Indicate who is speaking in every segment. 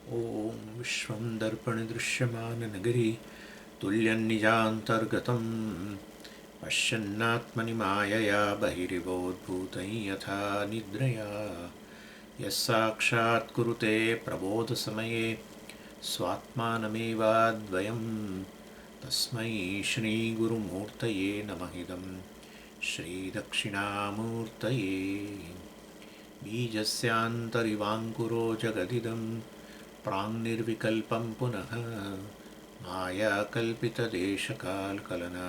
Speaker 1: ॐ विश्वं दर्पणदृश्यमाननगरी तुल्यन्निजान्तर्गतं पश्यन्नात्मनि मायया बहिरिवोद्भूतं यथा निद्रया यः साक्षात् कुरुते प्रबोधसमये स्वात्मानमेवाद्वयं तस्मै श्रीगुरुमूर्तये नमः इदं श्रीदक्षिणामूर्तये बीजस्यान्तरिवाङ्कुरो जगदिदं प्राङ्निर्विकल्पं पुनः मायाकल्पितदेशकालकलना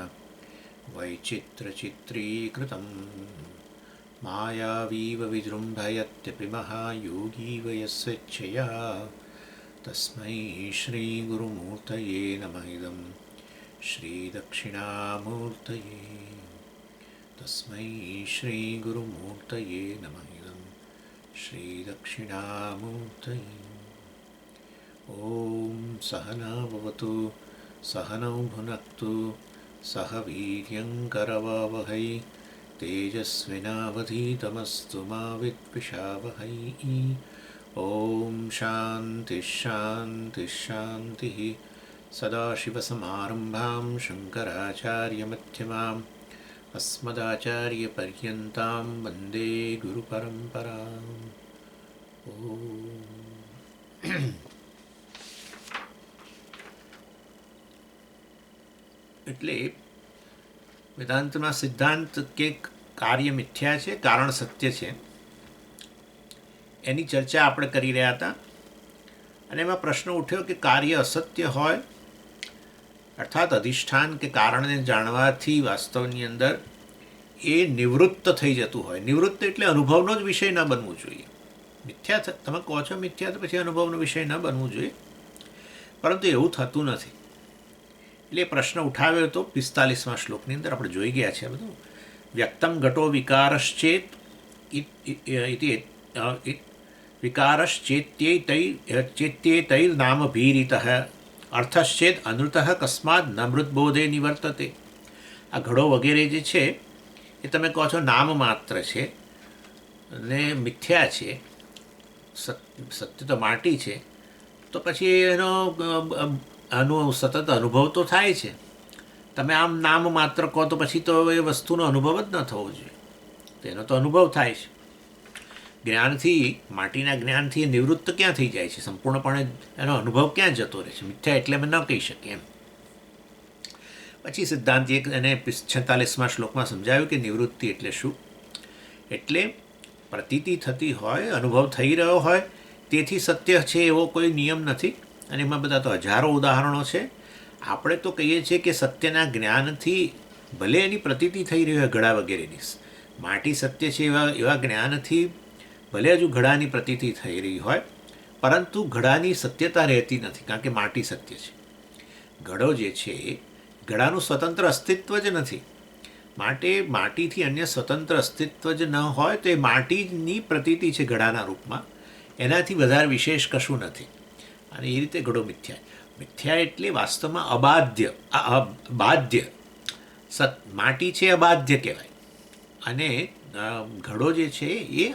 Speaker 1: वैचित्रचित्रीकृतं मायावीव विजृम्भयत्यपि महायोगीव यस्वेच्छया तस्मै श्रीगुरुमूर्तये नमः इदं श्रीदक्षिणामूर्तये तस्मै श्रीगुरुमूर्तये नमः इदं श्रीदक्षिणामूर्तये। ॐ सहना भवतु सहनौ भुनक्तु सह वीर्यङ्करवावहै तेजस्विनावधीतमस्तु मा विद्विषावहै। ॐ शान्तिः शान्तिः शान्तिः। सदाशिवसमारम्भां शङ्कराचार्यमध्यमाम् अस्मदाचार्यपर्यन्तां वन्दे गुरुपरम्पराम्। એટલે વેદાંતમાં સિદ્ધાંત કે કાર્ય મિથ્યા છે, કારણ સત્ય છે, એની ચર્ચા આપણે કરી રહ્યા હતા. અને એમાં પ્રશ્ન ઉઠ્યો કે કાર્ય અસત્ય હોય અર્થાત અધિષ્ઠાન કે કારણને જાણવાથી વાસ્તવની અંદર એ નિવૃત્ત થઈ જતું હોય. નિવૃત્ત એટલે અનુભવનો જ વિષય ન બનવું જોઈએ. મિથ્યા તમે કહો છો મિથ્યા તો પછી અનુભવનો વિષય ન બનવું જોઈએ, પરંતુ એવું થતું નથી. એટલે પ્રશ્ન ઉઠાવ્યો હતો 45મા શ્લોકની અંદર. આપણે જોઈ ગયા છે બધું. વ્યક્તમ ઘટો વિકારશ્ચેત વિકારશ્ચેત્યેતૈર્નામ ભીરિતઃ અર્થશ્ચેત અનૃતઃ કસ્માદ ન મૃતબોધે નિવર્તતે. આ ઘડો વગેરે જે છે એ તમે કહો છો નામ માત્ર છે અને મિથ્યા છે, સત્ય તો માટી છે, તો પછી આનો સતત અનુભવ તો થાય છે. તમે આમ નામ માત્ર કહો તો પછી તો એ વસ્તુનો અનુભવ જ ન થવો જોઈએ. તેનો તો અનુભવ થાય છે. જ્ઞાનથી, માટીના જ્ઞાનથી એ નિવૃત્ત ક્યાં થઈ જાય છે? સંપૂર્ણપણે એનો અનુભવ ક્યાં જતો રહે છે? મિથ્યા એટલે અમે ન કહી શકીએ એમ. પછી સિદ્ધાંત એને 46મા શ્લોકમાં સમજાવ્યું કે નિવૃત્તિ એટલે શું. એટલે પ્રતીતિ થતી હોય, અનુભવ થઈ રહ્યો હોય, તેથી સત્ય છે એવો કોઈ નિયમ નથી. અને એમાં બધા તો હજારો ઉદાહરણો છે. આપણે તો કહીએ છીએ કે સત્યના જ્ઞાનથી ભલે એની પ્રતીતિ થઈ રહી હોય ઘડા વગેરેની, માટી સત્ય છે એવા જ્ઞાનથી ભલે હજુ ઘડાની પ્રતીતિ થઈ રહી હોય, પરંતુ ઘડાની સત્યતા રહેતી નથી, કારણ કે માટી સત્ય છે. ઘડો જે છે ઘડાનું સ્વતંત્ર અસ્તિત્વ જ નથી. માટે માટીથી અન્ય સ્વતંત્ર અસ્તિત્વ જ ન હોય તો એ માટીની પ્રતીતિ છે ઘડાના રૂપમાં, એનાથી વધારે વિશેષ કશું નથી. અને એ રીતે ઘડો મિથ્યા. મિથ્યા એટલે વાસ્તવમાં અબાધ્ય, બાધ્ય. માટી છે અબાધ્ય કહેવાય, અને ઘડો જે છે એ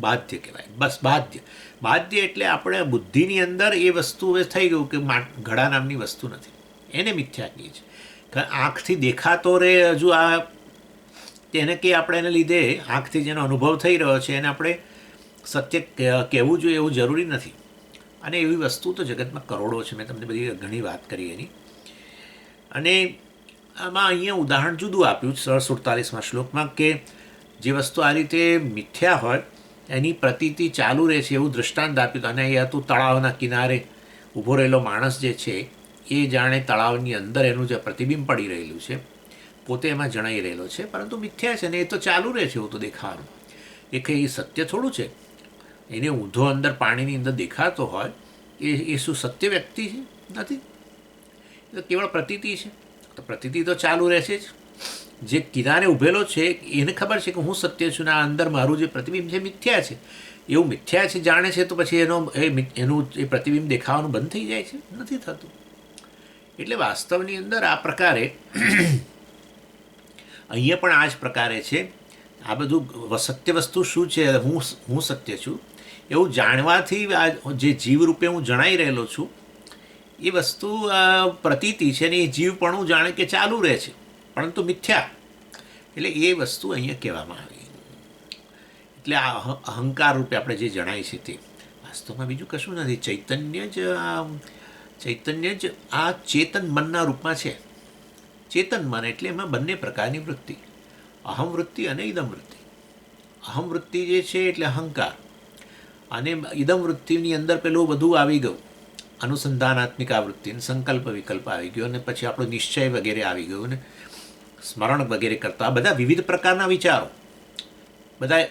Speaker 1: બાધ્ય કહેવાય. બસ બાધ્ય. બાધ્ય એટલે આપણે બુદ્ધિની અંદર એ વસ્તુ થઈ ગયું કે ઘડા નામની વસ્તુ નથી, એને મિથ્યા કહીએ છીએ. આંખથી દેખાતો રે હજુ આ તેને કે આપણે એને લીધે આંખથી જેનો અનુભવ થઈ રહ્યો છે એને આપણે સત્ય કહેવું જોઈએ એવું જરૂરી નથી. અને એવી વસ્તુ તો જગતમાં કરોડો છે. મેં તમને બધી ઘણી વાત કરી એની. અને આમાં અહીંયા ઉદાહરણ જુદું આપ્યું 47મા શ્લોકમાં કે જે વસ્તુ આ રીતે મિથ્યા હોય એની પ્રતીતિ ચાલુ રહે છે એવું દૃષ્ટાંત આપ્યું. અને એ હતું તળાવના કિનારે ઊભો રહેલો માણસ જે છે એ જાણે તળાવની અંદર એનું જે પ્રતિબિંબ પડી રહેલું છે, પોતે એમાં જણાઈ રહેલો છે, પરંતુ મિથ્યા છે ને એ તો ચાલુ રહે છે એવું તો દેખાવાનું. એ કંઈ સત્ય થોડું છે. એને ઊંધો અંદર પાણીની અંદર દેખાતો હોય એ શું સત્ય વ્યક્તિ છે? નથી. એ તો કેવળ પ્રતીતિ છે. તો પ્રતીતિ તો ચાલુ રહેશે જ. જે કિનારે ઊભેલો છે એને ખબર છે કે હું સત્ય છું ને આ અંદર મારું જે પ્રતિબિંબ છે મિથ્યા છે. એવું મિથ્યા છે જાણે છે તો પછી એનું એ પ્રતિબિંબ દેખાવાનું બંધ થઈ જાય છે? નથી થતું. એટલે વાસ્તવની અંદર આ પ્રકારે અહીંયા પણ આ જ પ્રકારે છે. આ બધું સત્ય વસ્તુ શું છે, હું સત્ય છું એવું જાણવાથી આ જે જીવરૂપે હું જણાઈ રહેલો છું એ વસ્તુ પ્રતીતિ છે ને એ જીવપણું જાણે કે ચાલુ રહે છે, પરંતુ મિથ્યા. એટલે એ વસ્તુ અહીંયા કહેવામાં આવી. એટલે આ અહંકાર રૂપે આપણે જે જણાય છે તે વાસ્તવમાં બીજું કશું નથી. ચૈતન્ય જ આ ચેતન મનના રૂપમાં છે. ચેતન મન એટલે એમાં બંને પ્રકારની વૃત્તિ, અહમ વૃત્તિ અને ઇદમ વૃત્તિ. અહમ વૃત્તિ જે છે એટલે અહંકાર, અને ઇદમ વૃત્તિની અંદર પેલું બધું આવી ગયું, અનુસંધાનાત્મિક આ વૃત્તિ, સંકલ્પ વિકલ્પ આવી ગયો, અને પછી આપણો નિશ્ચય વગેરે આવી ગયું, ને સ્મરણ વગેરે કરતા બધા વિવિધ પ્રકારના વિચારો, બધા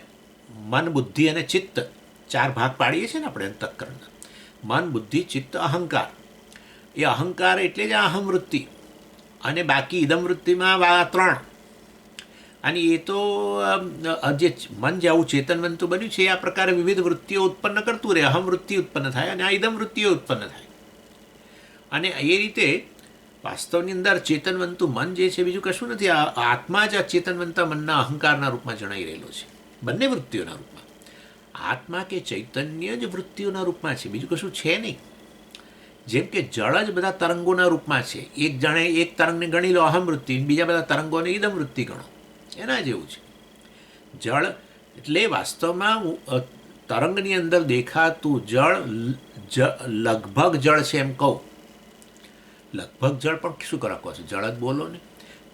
Speaker 1: મન, બુદ્ધિ અને ચિત્ત, 4 ભાગ પાડીએ છીએ ને આપણે અંતઃકરણના. મન, બુદ્ધિ, ચિત્ત, અહંકાર. એ અહંકાર એટલે જ આ અહમ વૃત્તિ, અને બાકી ઇદમ વૃત્તિમાં 3. અને એ તો જે મન જે આવું ચેતન બનતું બન્યું છે આ પ્રકારે વિવિધ વૃત્તિઓ ઉત્પન્ન કરતું રહે. અહમ વૃત્તિ ઉત્પન્ન થાય અને આ ઇદમ વૃત્તિઓ ઉત્પન્ન થાય. અને એ રીતે વાસ્તવની અંદર ચેતનવંતું મન જે છે બીજું કશું નથી. આ આત્મા જ આ ચેતનવંતા મનના અહંકારના રૂપમાં જણાઈ રહેલો છે, બંને વૃત્તિઓના રૂપમાં. આત્મા કે ચૈતન્ય જ વૃત્તિઓના રૂપમાં છે, બીજું કશું છે નહીં. જેમ કે જળ જ બધા તરંગોના રૂપમાં છે. એક તરંગને ગણી લો અહમ વૃત્તિ, બીજા બધા તરંગોને ઇદમ વૃત્તિ ગણો, એના જેવું છે. જળ એટલે વાસ્તવમાં તરંગની અંદર દેખાતું જળ લગભગ જળ છે એમ કહું. લગભગ જળ પણ શું કરવા કહો છો? જળ જ બોલો ને.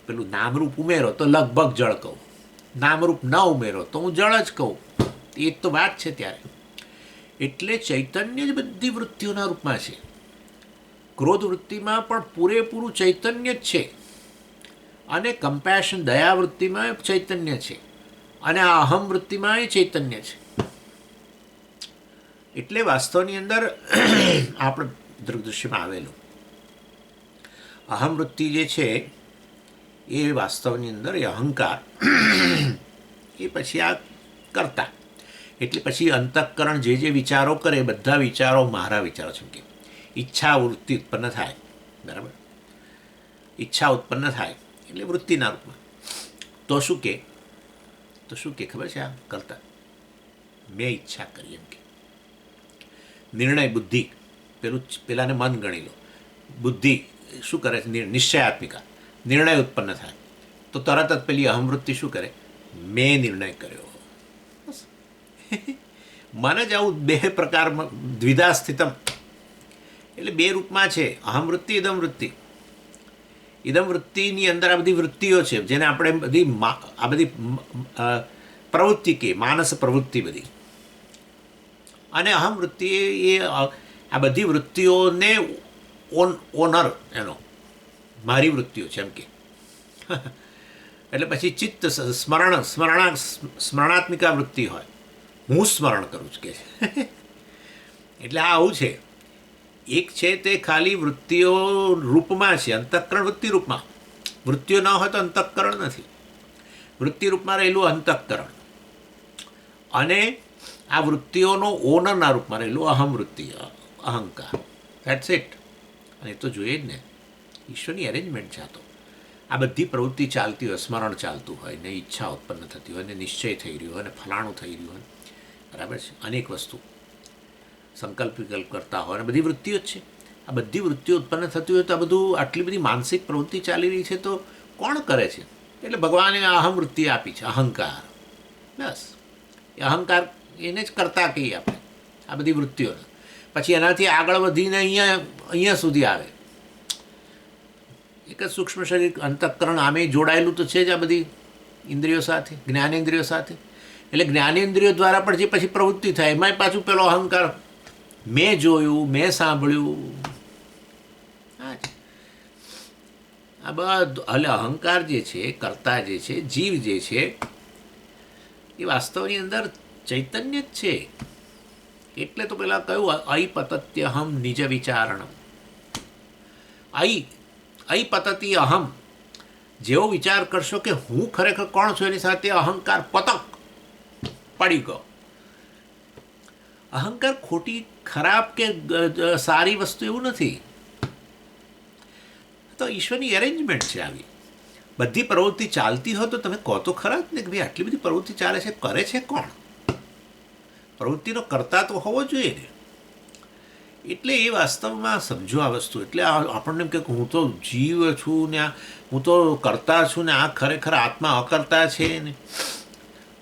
Speaker 1: પેલું નામરૂપ ઉમેરો તો લગભગ જળ કહું, નામરૂપ ન ઉમેરો તો હું જળ જ કહું. એ તો વાત છે ત્યારે. એટલે ચૈતન્ય જ બધી વૃત્તિઓના રૂપમાં છે. ક્રોધ વૃત્તિમાં પણ પૂરેપૂરું ચૈતન્ય જ છે, અને કમ્પેશન દયા વૃત્તિમાં ચૈતન્ય છે, અને આ અહમ વૃત્તિમાં એ ચૈતન્ય છે. એટલે વાસ્તવની અંદર આપણે દૃગ્દૃશ્યમાં આવેલું અહમ વૃત્તિ જે છે એ વાસ્તવની અંદર એ અહંકાર, એ પછી આ કરતા. એટલે પછી અંતઃકરણ જે વિચારો કરે એ બધા વિચારો મારા વિચારો છે. કે ઈચ્છા વૃત્તિ ઉત્પન્ન થાય, બરાબર? ઈચ્છા ઉત્પન્ન થાય એટલે વૃત્તિના રૂપમાં. તો શું કે ખબર છે? આ કરતા મેં ઈચ્છા કરી એમ કે. નિર્ણય બુદ્ધિ, પેલાને મન ગણી લો. બુદ્ધિ શું કરે છે? નિશ્ચયાત્મિકા, નિર્ણય ઉત્પન્ન થાય તો તરત જ પેલી અહમવૃત્તિ શું કરે? મેં નિર્ણય કર્યો. મન જ આવું 2 પ્રકારમાં દ્વિધા સ્થિતમ, એટલે 2 રૂપમાં છે, અહમવૃત્તિ, ઇદમ વૃત્તિ. ઇદમ વૃત્તિની અંદર આ બધી વૃત્તિઓ છે જેને આપણે આ બધી પ્રવૃત્તિ કે માનસ પ્રવૃત્તિ બધી. અને અહમ વૃત્તિ એ આ બધી વૃત્તિઓને ઓનર, એનો મારી વૃત્તિઓ છે એમ કે. એટલે પછી ચિત્ત સ્મરણાત્મિકા વૃત્તિ હોય, હું સ્મરણ કરું છું કે છે. એટલે આ આવું છે. એક છે તે ખાલી વૃત્તિઓ રૂપમાં છે, અંતઃકરણ વૃત્તિ રૂપમાં. વૃત્તિઓ ન હોય તો અંતઃકરણ નથી. વૃત્તિ રૂપમાં રહેલું અંતઃકરણ, અને આ વૃત્તિઓનો ઓનરના રૂપમાં રહેલું અહમ વૃત્તિ, અહંકાર. That's it. અને તો જોઈએ જ ને, ઈશ્વરની એરેન્જમેન્ટ છે આ તો. આ બધી પ્રવૃત્તિ ચાલતી હોય, સ્મરણ ચાલતું હોય, ને ઈચ્છા ઉત્પન્ન થતી હોય, ને નિશ્ચય થઈ રહ્યો હોય, ને ફલાણું થઈ રહ્યું હોય, બરાબર છે? અનેક વસ્તુ સંકલ્પ વિકલ્પ કરતા હોય, અને બધી વૃત્તિઓ જ છે. આ બધી વૃત્તિઓ ઉત્પન્ન થતી હોય તો આ બધું આટલી બધી માનસિક પ્રવૃત્તિ ચાલી રહી છે તો કોણ કરે છે? એટલે ભગવાને આ અહમ વૃત્તિ આપી છે, અહંકાર. બસ એ અહંકાર એને જ કરતા કહીએ આપણે આ બધી વૃત્તિઓને. પછી એનાથી આગળ વધીને અહીંયા સુધી આવે. એક જ સૂક્ષ્મ શરીર અંતઃકરણ આમે જોડાયેલું તો છે જ આ બધી ઇન્દ્રિયો સાથે, જ્ઞાનેન્દ્રિયો સાથે. એટલે જ્ઞાનેન્દ્રિયો દ્વારા પણ જે પછી પ્રવૃત્તિ થાય એમાંય પાછું પેલો અહંકાર, મેં જોયું, મેં સાંભળ્યું. આ બધું એટલે અહંકાર જે છે, કર્તા જે છે, જીવ જે છે, એ વાસ્તવની અંદર ચૈતન્ય જ છે. એટલે તો પેલા કહ્યું અયપતત્ય અહમ નિજ વિચારણમ. અયપતતિ અહમ, જેવો વિચાર કરશો કે હું ખરેખર કોણ છું, એની સાથે અહંકાર પતક પડી ગયો. અહંકાર ખોટી, ખરાબ કે સારી વસ્તુ એવું નથી. તો ઈશ્વરની એરેન્જમેન્ટ છે આવી. બધી પ્રવૃત્તિ ચાલતી હોય તો તમે કહો તો ખરા જ ને કે ભાઈ આટલી બધી પ્રવૃત્તિ ચાલે છે, કરે છે કોણ? પ્રવૃત્તિનો કરતા તો હોવો જોઈએ ને. એટલે એ વાસ્તવમાં સમજો આ વસ્તુ. એટલે આપણને એમ કે હું તો જીવ છું ને હું તો કરતા છું ને આ ખરેખર આત્મા અકર્તા છે ને,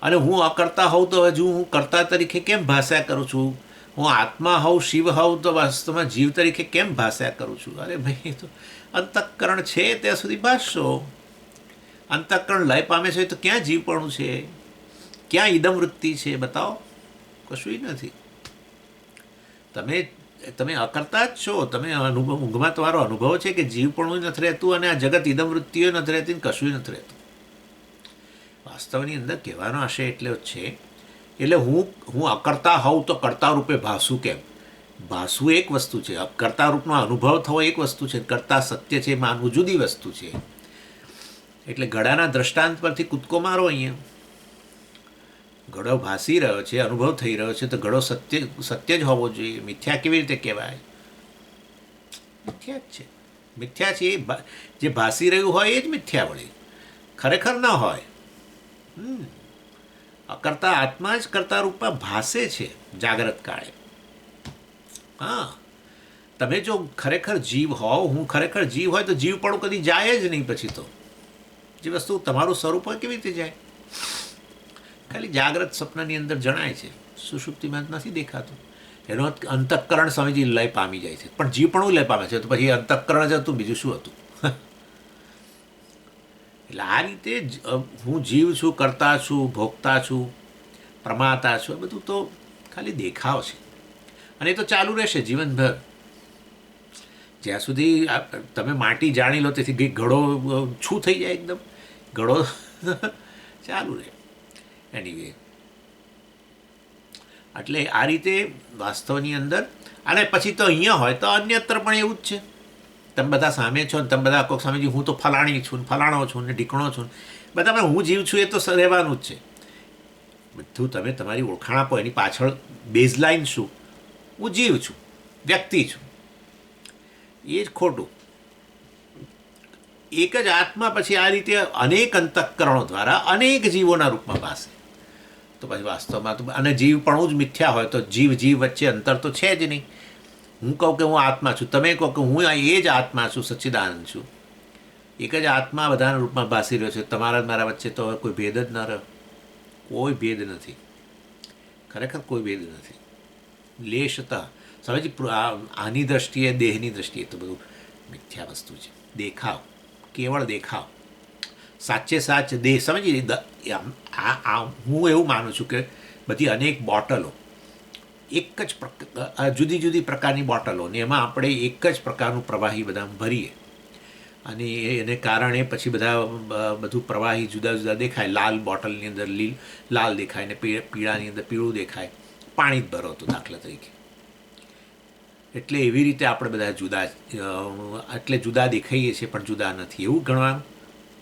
Speaker 1: અને હું અકર્તા હોઉં તો હજુ હું કર્તા તરીકે કેમ ભાષ્યા કરું છું? હું આત્મા હોઉં, શિવ હોઉં તો વાસ્તવમાં જીવ તરીકે કેમ ભાષ્યા કરું છું? અરે ભાઈ, તો અંતઃકરણ છે ત્યાં સુધી ભાષશો. અંતઃકરણ લય પામે છે તો ક્યાં જીવપણું છે? ક્યાં ઇદમ વૃત્તિ છે? બતાવો. કશું નથી. તમે અકર્તા જ છો. તમે ઊંઘમાં તમારો અનુભવ છે કે જીવપણું નથી રહેતું અને આ જગત ઇદમ વૃત્તિઓ નથી રહેતી ને કશું નથી રહેતું. વાસ્તવની અંદર કહેવાનો આશય એટલે જ છે. એટલે હું અકર્તા હોઉં તો કર્તા રૂપે ભાસું કેમ? ભાસવું એક વસ્તુ છે, કર્તા રૂપનો અનુભવ થવો એક વસ્તુ છે, કર્તા સત્ય છે માનવું જુદી વસ્તુ છે. એટલે ઘડાના દ્રષ્ટાંત પરથી કૂદકો મારો. અહીંયા ઘડો ભાસી રહ્યો છે, અનુભવ થઈ રહ્યો છે, તો ઘડો સત્ય જ હોવો જોઈએ. મિથ્યા કેવી રીતે કહેવાય? મિથ્યા જ છે. મિથ્યા છે જે ભાસી રહ્યું હોય એ જ મિથ્યા વળે, ખરેખર ન હોય. અકર્તા આત્મા જ કર્તા રૂપમાં ભાસે છે જાગ્રત કાળે. હા, તમે જો ખરેખર જીવ હોવ, હું ખરેખર જીવ હોય તો જીવ પણ કદી જાય જ નહીં. પછી તો જે વસ્તુ તમારું સ્વરૂપ હોય કેવી રીતે જાય? ખાલી જાગ્રત સ્વપ્નની અંદર જણાય છે, સુષુપ્તિમાં નથી દેખાતું. એનો અંતઃકરણ સ્વામીજી લય પામી જાય છે, પણ જીવ પણ લય પામે છે. તો પછી અંતઃકરણ જ હતું, બીજું શું હતું? એટલે આ રીતે હું જીવ છું, કરતા છું, ભોગતા છું, પ્રમાતા છું, એ બધું તો ખાલી દેખાવ છે. અને એ તો ચાલુ રહેશે જીવનભર. જ્યાં સુધી તમે માટી જાણી લો તેથી ઘડો છું થઈ જાય, એકદમ ઘડો ચાલુ રહે. એનીવે, એટલે આ રીતે વાસ્તવની અંદર. અને પછી તો અહીંયા હોય તો અન્યત્ર પણ એવું જ છે. તમે બધા સામે છો ને તમે બધા કોઈક સામેજી હું તો ફલાણી છું ને ફલાણો છું ને ઢીકણો છું, બધા હું જીવ છું એ તો રહેવાનું જ છે. બધું તમે તમારી ઓળખાણ આપો, એની પાછળ બેઝલાઇન શું? હું જીવ છું, વ્યક્તિ છું. એ જ ખોટું. એક જ આત્મા પછી આ રીતે અનેક અંતઃકરણો દ્વારા અનેક જીવોના રૂપમાં ભાસે. તો પછી વાસ્તવમાં તો અને જીવ પણ જ મિથ્યા હોય તો જીવ વચ્ચે અંતર તો છે જ નહીં. હું કહું કે હું આત્મા છું, તમે કહો કે હું એ જ આત્મા છું, સચ્ચિદાનંદ છું. એક જ આત્મા બધાના રૂપમાં ભાસી રહ્યો છે. તમારા મારા વચ્ચે તો કોઈ ભેદ જ ન રહ્યો. કોઈ ભેદ નથી, ખરેખર કોઈ ભેદ નથી. લેશતા સમજી આની દ્રષ્ટિએ, દેહની દ્રષ્ટિએ તો બધું મિથ્યા વસ્તુ છે. દેખાવ, કેવળ દેખાવ. સાચે સાચ દેહ સમજી. હું એવું માનું છું કે બધી અનેક બોટલો, એક જ જુદી જુદી પ્રકારની બોટલો ને એમાં આપણે એક જ પ્રકારનું પ્રવાહી બધા ભરીએ અને એને કારણે પછી બધું પ્રવાહી જુદા જુદા દેખાય. લાલ બોટલની અંદર લાલ દેખાય ને પીળાની અંદર પીળું દેખાય. પાણી જ ભરો તો દાખલા તરીકે. એટલે એવી રીતે આપણે બધા જુદા, એટલે જુદા દેખાઈએ છીએ પણ જુદા નથી એવું ગણવાનું.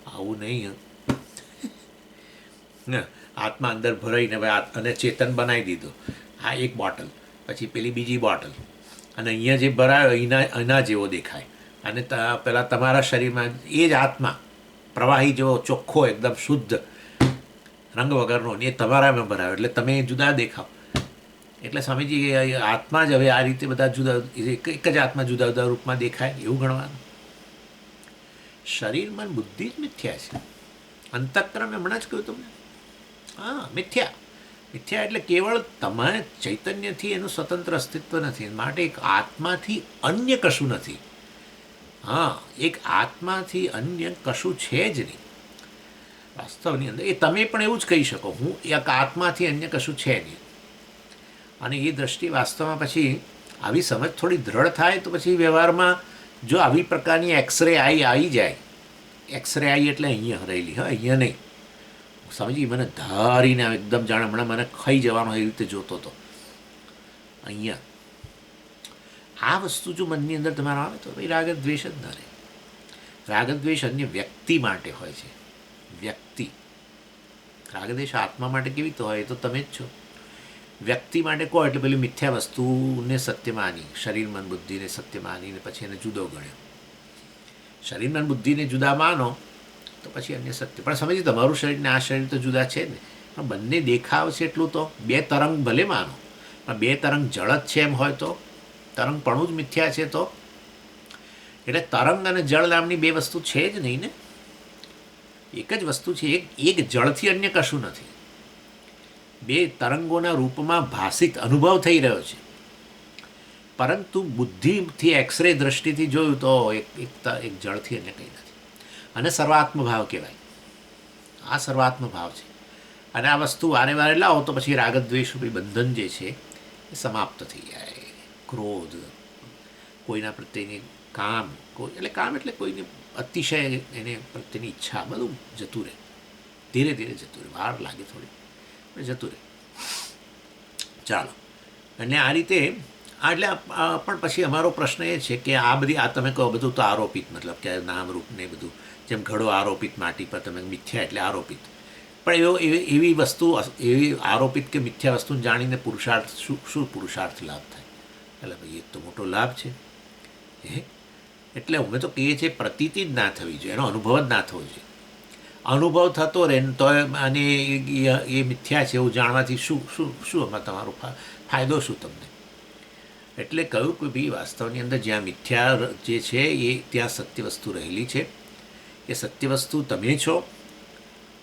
Speaker 1: આવું નહીં. આત્મા અંદર ભરાઈને અને ચેતન બનાવી દીધો. આ એક બોટલ, પછી પેલી બીજી બોટલ, અને અહીંયા જે ભરાયો એના જેવો દેખાય. અને પેલા તમારા શરીરમાં એ જ આત્મા પ્રવાહી જેવો ચોખ્ખો એકદમ શુદ્ધ રંગ વગરનો એ તમારામાં ભરાયો એટલે તમે જુદા દેખાવ. એટલે સ્વામીજી આત્મા જ હવે આ રીતે બધા જુદા, એક જ આત્મા જુદા જુદા રૂપમાં દેખાય એવું ગણવાનું. શરીર મન બુદ્ધિ જ મિથ્યા છે. અંતઃકરણ હમણાં જ કહ્યું તમને. હા, મિથ્યા. મિથ્યા એટલે કેવળ તમારે ચૈતન્યથી એનું સ્વતંત્ર અસ્તિત્વ નથી, માટે એક આત્માથી અન્ય કશું નથી. હા, એક આત્માથી અન્ય કશું છે જ નહીં વાસ્તવની અંદર. એ તમે પણ એવું જ કહી શકો, હું એક આત્માથી અન્ય કશું છે નહીં. અને એ દ્રષ્ટિ વાસ્તવમાં પછી આવી સમજ થોડી દ્રઢ થાય તો પછી વ્યવહારમાં જો આવી પ્રકારની એક્સરે આવી જાય, એક્સરે આવી એટલે અહીંયા રહેલી, હા અહીંયા નહીં. સમજી મને ધારીને એકદમ જાણે હમણાં મને ખાઈ જવાનો એવી રીતે જોતો હતો. અહીંયા આ વસ્તુ જો મનની અંદર તમારા આવે તો ભાઈ રાગદ્વેષ જ ન રહે. રાગદ્વેષ અન્ય વ્યક્તિ માટે હોય છે. વ્યક્તિ. રાગદ્વેષ આત્મા માટે કેવી રીતે હોય? એ તો તમે જ છો. વ્યક્તિ માટે કહો એટલે પેલી મિથ્યા વસ્તુને સત્ય માની, શરીર મન બુદ્ધિને સત્ય માનીને પછી એને જુદો ગણ્યો. શરીર મન બુદ્ધિને જુદા માનો તો પછી અન્ય સત્ય. પણ સમજી તમારું શરીર ને આ શરીર તો જુદા છે ને, પણ બંને દેખાવ છે એટલું તો. બે તરંગ ભલે માનો, પણ બે તરંગ જળ જ છે એમ હોય તો તરંગપણું જ મિથ્યા છે તો એટલે તરંગ અને જળ નામની બે વસ્તુ છે જ નહીં ને, એક જ વસ્તુ છે. એક જળથી અન્ય કશું નથી. બે તરંગોના રૂપમાં ભાષિક અનુભવ થઈ રહ્યો છે, પરંતુ બુદ્ધિથી એક્સરે દ્રષ્ટિથી જોયું તો એક જળથી અન્ય કંઈ નથી. અને સર્વાત્મ ભાવ કહેવાય. આ સર્વાત્મ ભાવ છે. અને આ વસ્તુ વારે વારે લાવો તો પછી રાગદ્વેષરૂપી બંધન જે છે એ સમાપ્ત થઈ જાય. ક્રોધ, કોઈના પ્રત્યેની કામ, એટલે કામ એટલે કોઈની અતિશય એને પ્રત્યેની ઈચ્છા, બધું જતું રહે. ધીરે ધીરે જતું રહે, વાર લાગે થોડી, પણ જતું રહે. ચાલો, અને આ રીતે એટલે પણ પછી અમારો પ્રશ્ન એ છે કે આ બધી આ તમે કહો બધું તો આરોપિત, મતલબ કે નામરૂપ ને બધું, જેમ ઘડો આરોપિત માટી પર, તમે મિથ્યા એટલે આરોપિત. પણ એવી વસ્તુ, એવી આરોપિત કે મિથ્યા વસ્તુને જાણીને પુરુષાર્થ શું પુરુષાર્થ લાભ થાય? એટલે ભાઈ એક તો મોટો લાભ છે. એટલે અમે તો કહીએ છીએ પ્રતીતિ જ ના થવી જોઈએ, એનો અનુભવ જ ના થવો જોઈએ. અનુભવ થતો રહે ને તો અને એ મિથ્યા છે એવું જાણવાથી શું શું શું એમાં તમારો ફાયદો શું તમને? એટલે કહ્યું કે ભાઈ વાસ્તવની અંદર જ્યાં મિથ્યા જે છે એ ત્યાં સત્ય વસ્તુ રહેલી છે. એ સત્ય વસ્તુ તમે છો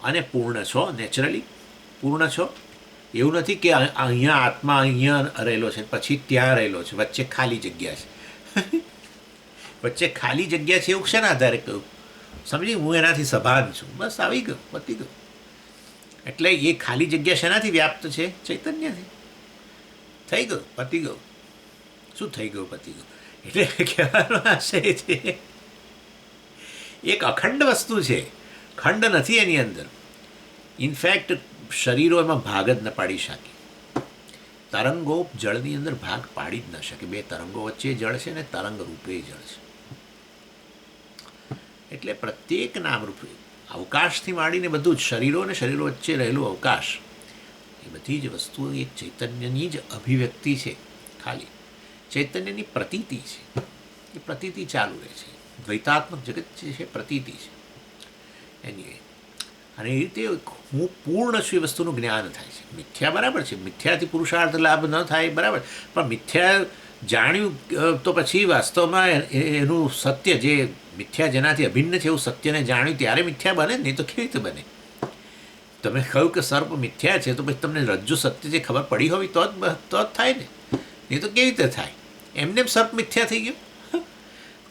Speaker 1: અને પૂર્ણ છો, નેચરલી પૂર્ણ છો. એવું નથી કે અહીંયા આત્મા અહીંયા રહેલો છે પછી ત્યાં રહેલો છે, વચ્ચે ખાલી જગ્યા છે. વચ્ચે ખાલી જગ્યા છે એવું શેના આધારે કહ્યું? સમજી, હું એનાથી સભાન છું, બસ આવી ગયું, પતી ગયું. એટલે એ ખાલી જગ્યા શેનાથી વ્યાપ્ત છે? ચૈતન્યથી. થઈ ગયું, પતી ગયું. શું થઈ ગયું? પતી ગયું. એટલે કહેવાનો આશય છે એક અખંડ વસ્તુ છે, ખંડ નથી એની અંદર. ઇનફેક્ટ શરીરો એમાં ભાગ જ ન પાડી શકે. તરંગો જળની અંદર ભાગ પાડી જ ન શકે. બે તરંગો વચ્ચે જળ છે ને તરંગ રૂપે જળ છે. એટલે પ્રત્યેક નામરૂપે અવકાશથી માંડીને બધું જ શરીરો અને શરીરો વચ્ચે રહેલું અવકાશ, એ બધી જ વસ્તુઓ એક ચૈતન્યની જ અભિવ્યક્તિ છે. ખાલી ચૈતન્યની પ્રતીતિ છે. એ પ્રતીતિ ચાલુ રહે છે. દ્વૈતાત્મક જગત જે છે પ્રતીતિ છે એની. અને એ રીતે હું પૂર્ણ છું એ વસ્તુનું જ્ઞાન થાય છે. મિથ્યા બરાબર છે, મિથ્યાથી પુરુષાર્થ લાભ ન થાય બરાબર, પણ મિથ્યા જાણ્યું તો પછી વાસ્તવમાં એનું સત્ય જે મિથ્યા જેનાથી અભિન્ન છે એવું સત્યને જાણ્યું ત્યારે મિથ્યા બને, નહીં તો કેવી રીતે બને? તમે કહ્યું કે સર્પ મિથ્યા છે તો પછી તમને રજ્જુ સત્ય જે ખબર પડી હોય તો જ થાય ને, નહીં તો કેવી રીતે થાય? એમને સર્પ મિથ્યા થઈ ગયો,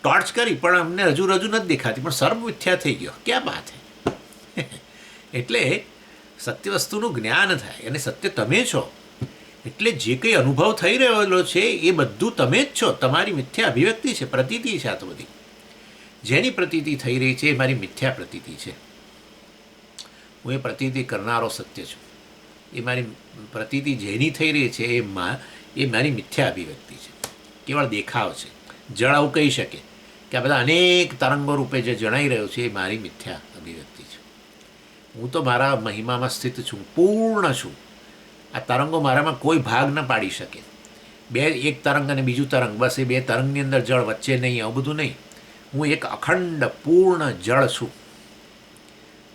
Speaker 1: ટોર્ચ કરી પણ અમને રજુ નથી દેખાતી, પણ સર્પ મિથ્યા થઈ ગયો. ક્યાં વાત છે? એટલે સત્ય વસ્તુનું જ્ઞાન થાય અને સત્ય તમે છો. એટલે જે કંઈ અનુભવ થઈ રહેલો છે એ બધું તમે જ છો. તમારી મિથ્યા અભિવ્યક્તિ છે, પ્રતીતિ છે. આ તો બધી જેની પ્રતીતિ થઈ રહી છે એ મારી મિથ્યા પ્રતીતિ છે. હું એ પ્રતીતિ કરનારો સત્ય છું. એ મારી પ્રતીતિ જેની થઈ રહી છે એ મારી મિથ્યા અભિવ્યક્તિ છે, કેવળ દેખાવ છે. જળ આવું કહી શકે કે આ બધા અનેક તરંગો રૂપે જે જણાઈ રહ્યું છે એ મારી મિથ્યા અભિવ્યક્તિ છે. હું તો મારા મહિમામાં સ્થિત છું, પૂર્ણ છું. આ તરંગો મારામાં કોઈ ભાગ ન પાડી શકે. એક તરંગ અને બીજું તરંગ, બસ એ બે તરંગની અંદર જળ, વચ્ચે નહીં, આવું બધું નહીં. હું એક અખંડ પૂર્ણ જળ છું.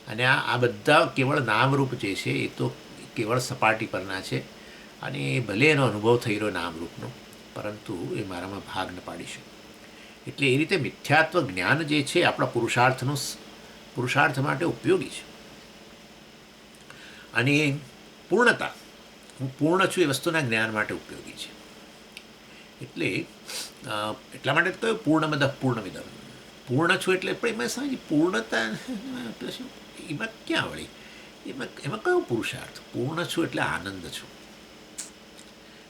Speaker 1: અને આ બધા કેવળ નામરૂપ જે છે એ તો કેવળ સપાટી પરના છે. અને ભલે એનો અનુભવ થઈ રહ્યો નામરૂપનો, પરંતુ એ મારામાં ભાગ ન પાડી શકે. એટલે એ રીતે મિથ્યાત્વ જ્ઞાન જે છે આપણા પુરુષાર્થ માટે ઉપયોગી છે. અને પૂર્ણતા, હું પૂર્ણ છું એ વસ્તુના જ્ઞાન માટે ઉપયોગી છે. એટલે એટલા માટે કહ્યું પૂર્ણમદ પૂર્ણમિદમ. પૂર્ણ છું એટલે પણ એમાં સમજી પૂર્ણતા એમાં ક્યાં વળી? એમાં કયો પુરુષાર્થ? પૂર્ણ છું એટલે આનંદ છું.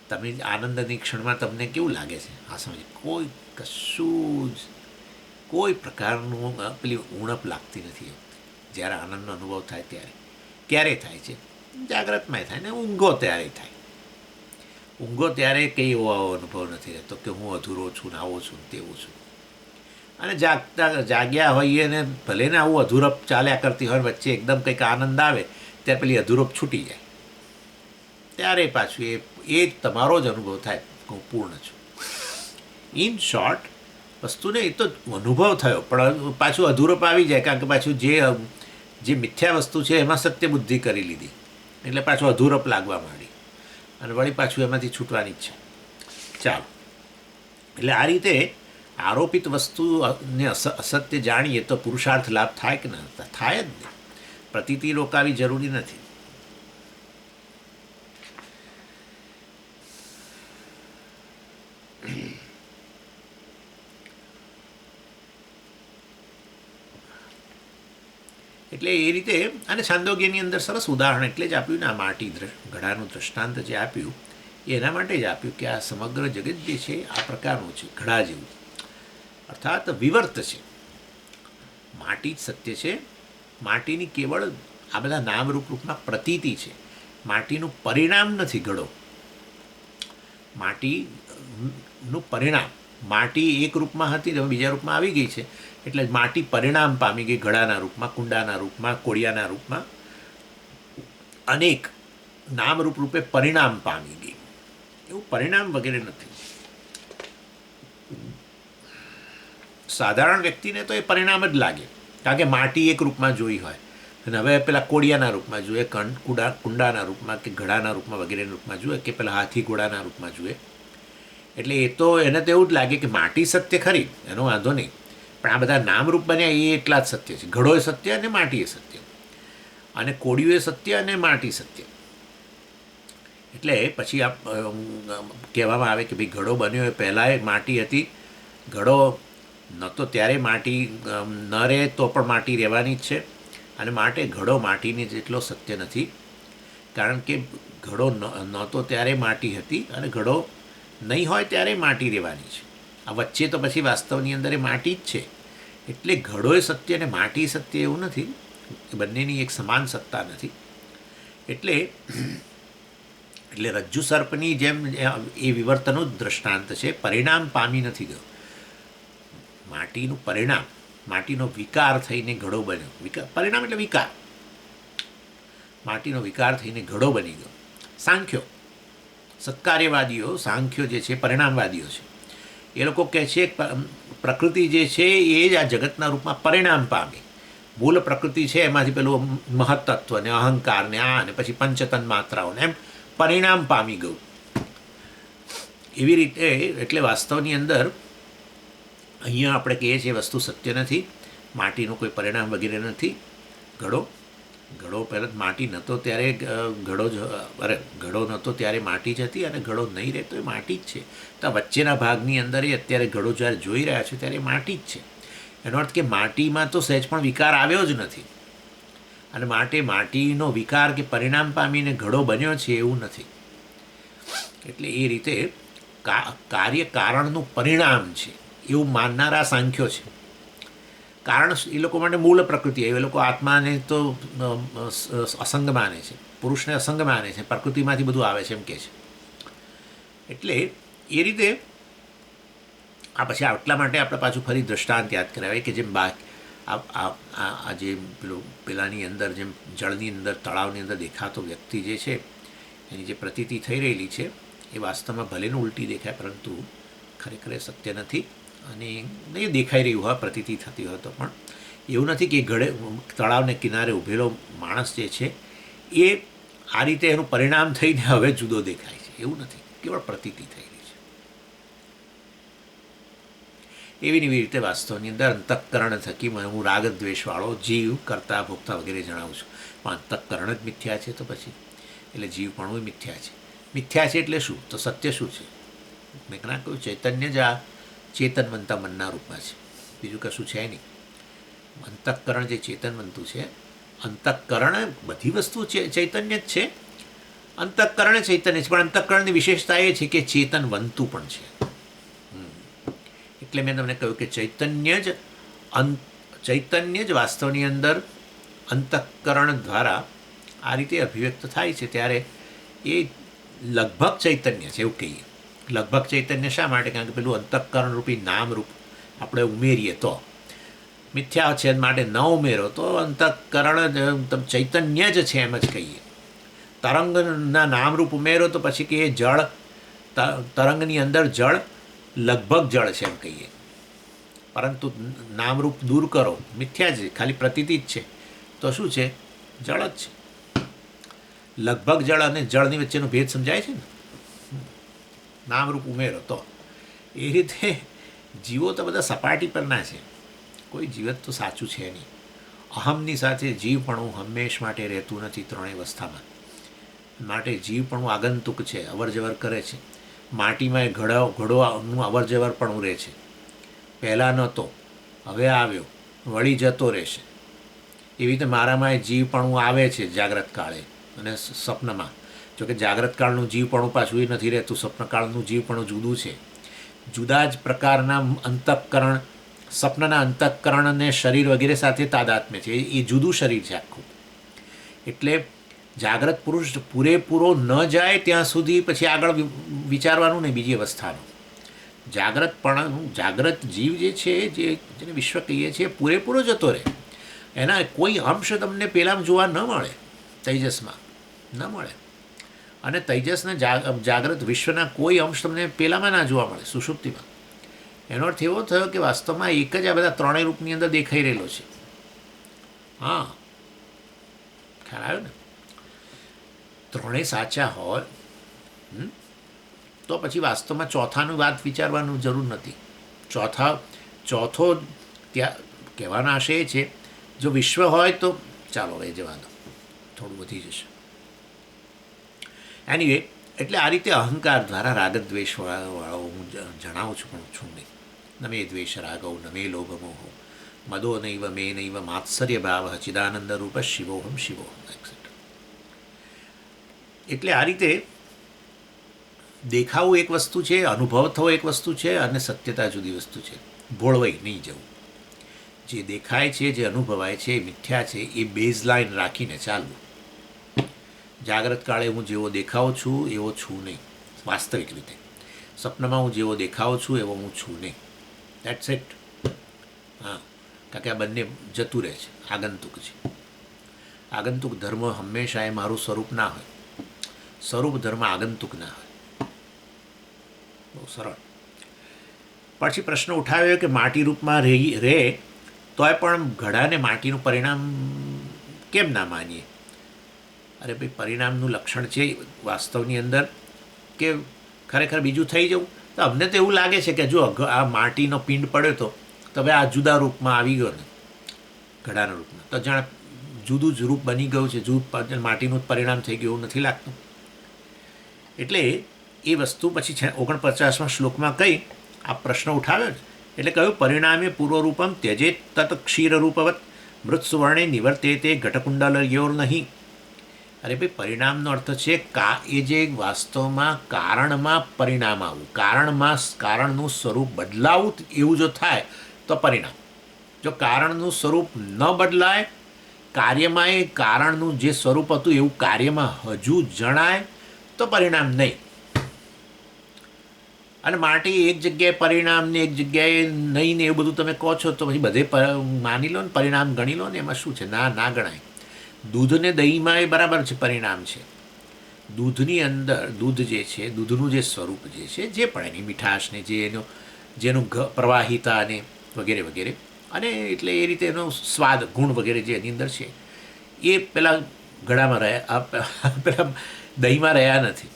Speaker 1: તમે આનંદની ક્ષણમાં તમને કેવું લાગે છે? આ સમજી કોઈ કશું જ કોઈ પ્રકારનું પેલી ઉણપ લાગતી નથી. જ્યારે આનંદનો અનુભવ થાય ત્યારે. ક્યારે થાય છે? જાગ્રતમાં થાય ને ઊંઘો ત્યારે થાય. ઊંઘો ત્યારે કંઈ એવો અનુભવ નથી રહેતો કે હું અધૂરો છું ને આવો છું તેવું છું. અને જાગ્યા હોઈએ ને ભલે ને આવું અધૂરપ ચાલ્યા કરતી હોય, વચ્ચે એકદમ કંઈક આનંદ આવે ત્યારે પેલી અધૂરપ છૂટી જાય. ત્યારે પાછું એ જ તમારો જ અનુભવ થાય કે હું પૂર્ણ છું. ઇન શોર્ટ, વસ્તુને એ તો અનુભવ થયો પણ પાછું અધૂરપ આવી જાય, કારણ કે પાછું જે મિથ્યા વસ્તુ છે એમાં સત્ય બુદ્ધિ કરી લીધી એટલે પાછું અધૂરપ લાગવા માંડી. અને વળી પાછું એમાંથી છૂટવાની જ છે. ચાલો, એટલે આ રીતે આરોપિત વસ્તુને અસત્ય જાણીએ તો પુરુષાર્થ લાભ થાય કે ના થાય જ નહીં. પ્રતીતિ રોકાવી જરૂરી નથી. એટલે એ રીતે અને છાંદોગ્યની અંદર સરસ ઉદાહરણ એટલે જ આપ્યું ને, આ માટી ઘડાનું દૃષ્ટાંત જે આપ્યું એ એના માટે જ આપ્યું કે આ સમગ્ર જગત જે છે આ પ્રકારનું છે, ઘડા જેવું, અર્થાત વિવર્ત છે. માટી જ સત્ય છે. માટીની કેવળ આ બધા નામરૂપ રૂપમાં પ્રતીતિ છે. માટીનું પરિણામ નથી ઘડો. માટીનું પરિણામ, માટી એક રૂપમાં હતી હવે બીજા રૂપમાં આવી ગઈ છે, એટલે માટી પરિણામ પામી ગઈ ઘડાના રૂપમાં, કુંડાના રૂપમાં, કોળિયાના રૂપમાં, અનેક નામરૂપ રૂપે પરિણામ પામી ગઈ. એવું પરિણામ વગેરે નથી. સાધારણ વ્યક્તિને તો એ પરિણામ જ લાગે, કારણ કે માટી એક રૂપમાં જોઈ હોય અને હવે પેલા કોળિયાના રૂપમાં જુએ, કુંડાના રૂપમાં કે ઘડાના રૂપમાં વગેરેના રૂપમાં જુએ કે પેલા હાથી ઘોડાના રૂપમાં જુએ, એટલે એ તો એને તો એવું જ લાગે કે માટી સત્ય ખરી, એનો વાંધો નહીં, પણ આ બધા નામરૂપ બન્યા એ એટલા જ સત્ય છે. ઘડો એ સત્ય અને માટી એ સત્ય, અને કોળિયું એ સત્ય અને માટી સત્ય. એટલે પછી આ કહેવામાં આવે કે ભાઈ ઘડો બન્યો એ પહેલાં માટી હતી. ઘડો ન તો ત્યારે માટી ન રહે તો પણ માટી રહેવાની જ છે, અને માટે ઘડો માટીની જેટલો સત્ય નથી, કારણ કે ઘડો ન તો ત્યારે માટી હતી અને ઘડો નહીં હોય ત્યારે માટી રહેવાની છે. આ વચ્ચે તો પછી વાસ્તવની અંદર એ માટી જ છે. એટલે ઘડો એ સત્ય અને માટી સત્ય એવું નથી, બંનેની એક સમાન સત્તા નથી. એટલે રજ્જુ સર્પની જેમ એ વિવર્તનનું જ દૃષ્ટાંત છે. પરિણામ પામી નથી ગયો. માટીનું પરિણામ, માટીનો વિકાર થઈને ઘડો બન્યો. પરિણામ એટલે વિકાર. માટીનો વિકાર થઈને ઘડો બની ગયો. સાંખ્યો, સત્કાર્યવાદીઓ, સાંખ્યો જે છે પરિણામવાદીઓ છે, એ લોકો કહે છે પ્રકૃતિ જે છે એ જ આ જગતના રૂપમાં પરિણામ પામી. મૂળ પ્રકૃતિ છે એમાંથી પેલું મહત્તત્વ ને અહંકાર ને આ ને પછી પંચતન માત્રાઓને એમ પરિણામ પામી ગયું. એવી રીતે એટલે વાસ્તવની અંદર અહીંયા આપણે કહીએ છીએ વસ્તુ સત્ય નથી, માટીનું કોઈ પરિણામ વગેરે નથી. ઘડો પહેલાં માટી નહોતો ત્યારે ઘડો નહોતો ત્યારે માટી જ હતી, અને ઘડો નહીં રહેતો એ માટી જ છે. તો વચ્ચેના ભાગની અંદર એ અત્યારે ઘડો જ્યારે જોઈ રહ્યા છે ત્યારે માટી જ છે. એનો અર્થ કે માટીમાં તો સહેજ પણ વિકાર આવ્યો જ નથી, અને માટે માટીનો વિકાર કે પરિણામ પામીને ઘડો બન્યો છે એવું નથી. એટલે એ રીતે કાર્ય કારણનું પરિણામ છે એવું માનનારા સાંખ્યો છે. કારણ એ લોકો માટે મૂળ પ્રકૃતિ, એ લોકો આત્માને તો અસંગ માને છે, પુરુષને અસંગ માને છે, પ્રકૃતિમાંથી બધું આવે છે એમ કહે છે. એટલે એ રીતે આ પછી આટલા માટે આપણે પાછું ફરી દૃષ્ટાંત યાદ કરાવે કે જેમ આ જે પેલાની અંદર જેમ જળની અંદર તળાવની અંદર દેખાતો વ્યક્તિ જે છે એની જે પ્રતીતિ થઈ રહેલી છે એ વાસ્તવમાં ભલેને ઉલટી દેખાય, પરંતુ ખરેખર સત્ય નથી. અને નહીં દેખાઈ રહ્યું હોય, પ્રતીતિ થતી હોય તો પણ એવું નથી કે તળાવને કિનારે ઊભેલો માણસ જે છે એ આ રીતે એનું પરિણામ થઈને હવે જુદો દેખાય છે, એવું નથી, કેવળ પ્રતીતિ થઈ રહી છે. એવી રીતે વાસ્તવની અંદર અંતઃકરણ થકી હું રાગદ્વેષવાળો જીવ કરતા ભોગતા વગેરે જણાવું છું, પણ અંતઃકરણ જ મિથ્યા છે તો પછી એટલે જીવ પણ મિથ્યા છે. મિથ્યા છે એટલે શું? તો સત્ય શું છે? મેં ના કહ્યું ચૈતન્ય જ આ ચેતનવંતા મનના રૂપમાં છે, બીજું કશું છે નહીં. અંતઃકરણ જે ચેતનવંતું છે, અંતઃકરણ બધી વસ્તુ ચૈતન્ય જ છે, અંતઃકરણ ચૈતન્ય છે, પણ અંતઃકરણની વિશેષતા એ છે કે ચેતનવંતું પણ છે. એટલે મેં તમને કહ્યું કે ચૈતન્ય જ વાસ્તવની અંદર અંતઃકરણ દ્વારા આ રીતે અભિવ્યક્ત થાય છે, ત્યારે એ લગભગ ચૈતન્ય છે એવું કહીએ. લગભગ ચૈતન્ય શા માટે? કારણ કે પેલું અંતઃકરણ રૂપી નામરૂપ આપણે ઉમેરીએ તો મિથ્યા છે, માટે ન ઉમેરો તો અંતઃકરણ ચૈતન્ય જ છે એમ જ કહીએ. તરંગના નામરૂપ ઉમેરો તો પછી કે એ જળ, તરંગની અંદર જળ લગભગ જળ છે એમ કહીએ, પરંતુ નામરૂપ દૂર કરો, મિથ્યા છે, ખાલી પ્રતીતિ જ છે, તો શું છે? જળ જ છે. લગભગ જળ અને જળની વચ્ચેનો ભેદ સમજાય છે ને, નામરૂપ ઉમેરો તો. એ રીતે જીવો તો બધા સપાટી પરના છે, કોઈ જીવત તો સાચું છે નહીં. અહમની સાથે જીવપણું હંમેશ માટે રહેતું નથી ત્રણેય અવસ્થામાં. માટે જીવપણું આગંતુક છે, અવર જવર કરે છે. માટીમાં એ ઘડોનું અવર જવર પણ રહે છે. પહેલાં નહોતો, હવે આવ્યો, વળી જતો રહેશે. એવી રીતે મારામાં એ જીવપણું આવે છે જાગ્રત કાળે અને સ્વપ્નમાં. જોકે જાગ્રત કાળનું જીવપણું પાછું એ નથી રહેતું, સ્વપ્નકાળનું જીવપણું જુદું છે. જુદા જ પ્રકારના અંતઃકરણ, સ્વપ્નના અંતઃકરણ અને શરીર વગેરે સાથે તાદાત્મ્ય છે. એ જુદું શરીર છે આખું. એટલે જાગ્રત પુરુષ પૂરેપૂરો ન જાય ત્યાં સુધી પછી આગળ વિચારવાનું નહીં બીજી અવસ્થાનું. જાગ્રત જીવ જે છે, જેને વિશ્વ કહીએ છીએ, પૂરેપૂરો જતો રહે. એના કોઈ અંશ તમને પહેલાં જોવા ન મળે, તેજસમાં ન મળે. અને તેજસના જાગ્રત વિશ્વના કોઈ અંશ તમને પહેલાંમાં ના જોવા મળે, સુષુપ્તિમાં. એનો અર્થ એવો થયો કે વાસ્તવમાં એક જ આ બધા ત્રણેય રૂપની અંદર દેખાઈ રહેલો છે. હા, ખ્યાલ આવ્યો ને? ત્રણેય સાચા હોય તો પછી વાસ્તવમાં ચોથાનું વાત વિચારવાનું જરૂર નથી. ચોથો ત્યાં કહેવાનો આશય એ છે, જો વિશ્વ હોય તો ચાલો એ જવા દો, થોડું વધી જશે. એનીવે, એટલે આ રીતે અહંકાર દ્વારા રાગદ્વેષવાળો હું જણાવું છું નહીં. ન મે દ્વેષ રાગૌ ન મે લોભમોહો મદો નૈવ મે નૈવ માત્સર્ય ભાવ ચિદાનંદ રૂપ શિવોહમ શિવોહમ એક્સેટ્રા. એટલે આ રીતે દેખાવું એક વસ્તુ છે, અનુભવ થવો એક વસ્તુ છે, અને સત્યતા જુદી વસ્તુ છે. ભોળવાઈ નહીં જવું. જે દેખાય છે, જે અનુભવાય છે, એ મિથ્યા છે, એ બેઝ લાઇન રાખીને ચાલવું. જાગ્રત કાળે હું જેવો દેખાઉં છું એવો છું નહીં વાસ્તવિક રીતે. સ્વપ્નમાં હું જેવો દેખાઉં છું એવો હું છું નહીં. That's it. હા, કારણ કે આ બંને જતું રહે છે, આગંતુક છે. આગંતુક ધર્મ હંમેશા એ મારું સ્વરૂપ ના હોય. સ્વરૂપ ધર્મ આગંતુક ના હોય. બહુ સરળ. પછી પ્રશ્ન ઉઠાવ્યો કે માટી રૂપમાં રહે તોય પણ ઘડાને માટીનું પરિણામ કેમ ના માનીએ? અરે ભાઈ, પરિણામનું લક્ષણ છે વાસ્તવની અંદર કે ખરેખર બીજું થઈ જવું. તો અમને તો એવું લાગે છે કે જો આ માટીનો પિંડ પડ્યો તો હવે આ જુદા રૂપમાં આવી ગયો ને, ઘડાના રૂપમાં, તો જાણે જુદું જ રૂપ બની ગયું છે, જુદું માટીનું જ પરિણામ થઈ ગયું એવું નથી લાગતું. એટલે એ વસ્તુ પછી 49મા શ્લોકમાં કહી આ પ્રશ્ન ઉઠાવ્યો ને, એટલે કહ્યું પરિણામે પૂર્વરૂપમ ત્યજે તત ક્ષીરરૂપવત મૃત સુવર્ણે નિવર્તે તે ઘટકુંડલયોર નહીં. અરે ભાઈ, પરિણામનો અર્થ છે એ જે વાસ્તવમાં કારણમાં પરિણામ આવવું, કારણનું સ્વરૂપ બદલાવું, એવું જો થાય તો પરિણામ. જો કારણનું સ્વરૂપ ન બદલાય, કાર્યમાં એ કારણનું જે સ્વરૂપ હતું એવું કાર્યમાં હજુ જણાય તો પરિણામ નહીં. અને માટી એક જગ્યાએ પરિણામ ને એક જગ્યાએ નહીં ને એવું બધું તમે કહો છો તો પછી બધે માની લો ને, પરિણામ ગણી લો ને, એમાં શું છે? ના ગણાય. દૂધ ને દહીંમાં એ બરાબર છે, પરિણામ છે. દૂધની અંદર દૂધ જે છે, દૂધનું જે સ્વરૂપ જે છે, જે પણ એની મીઠાશ ને જેનું પ્રવાહિતા ને વગેરે વગેરે, અને એટલે એ રીતે એનો સ્વાદ ગુણ વગેરે જે એની અંદર છે એ પેલા ઘડામાં રહ્યા, પેલા દહીંમાં રહ્યા નથી.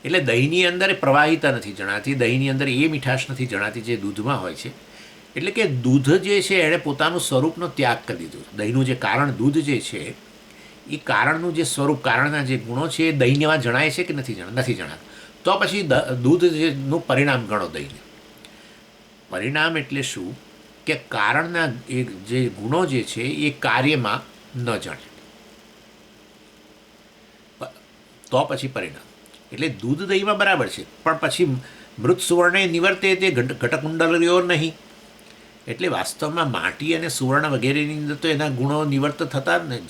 Speaker 1: એટલે દહીંની અંદર એ પ્રવાહિતા નથી જણાતી, દહીંની અંદર એ મીઠાશ નથી જણાતી જે દૂધમાં હોય છે. એટલે કે દૂધ જે છે એણે પોતાનું સ્વરૂપનો ત્યાગ કરી દીધો. દહીંનું જે કારણ દૂધ જે છે એ કારણનું જે સ્વરૂપ, કારણના જે ગુણો છે એ દહીંમાં જણાય છે કે નથી જણાતા. તો પછી દૂધનું પરિણામ ગણો દહીંને. પરિણામ એટલે શું કે કારણના જે ગુણો જે છે એ કાર્યમાં ન જણે તો પછી પરિણામ. એટલે દૂધ દહીંમાં બરાબર છે, પણ પછી મૃત સુવર્ણે નિવર્તે તે ઘટકુંડલયોર નહીં. એટલે વાસ્તવમાં માટી અને સુવર્ણ વગેરેની અંદર તો એના ગુણો નિવર્ત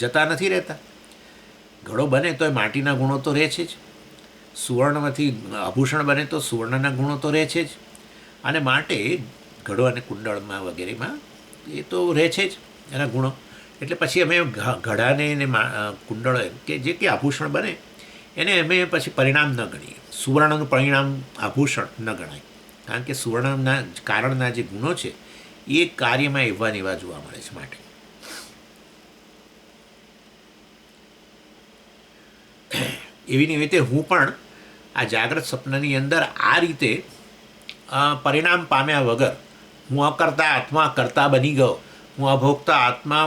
Speaker 1: જતા નથી રહેતા. ઘડો બને તો એ માટીના ગુણો તો રહે છે જ, સુવર્ણમાંથી આભૂષણ બને તો સુવર્ણના ગુણો તો રહે છે જ, અને માટે ઘડો અને કુંડળમાં વગેરેમાં એ તો રહે છે જ એના ગુણો. એટલે પછી અમે ઘડાને ને કુંડળ કે જે કે આભૂષણ બને એને અમે પછી પરિણામ ન ગણીએ. સુવર્ણનું પરિણામ આભૂષણ ન ગણાય, કારણ કે સુવર્ણના કારણના જે ગુણો છે એ કાર્યમાં એવા ને એવા જોવા મળે છે. માટે એવી ને એવી રીતે હું પણ આ જાગ્રત સ્વપ્નની અંદર આ રીતે પરિણામ પામ્યા વગર હું અકર્તા આત્મા કરતા બની ગયો, હું અભોગતા આત્મા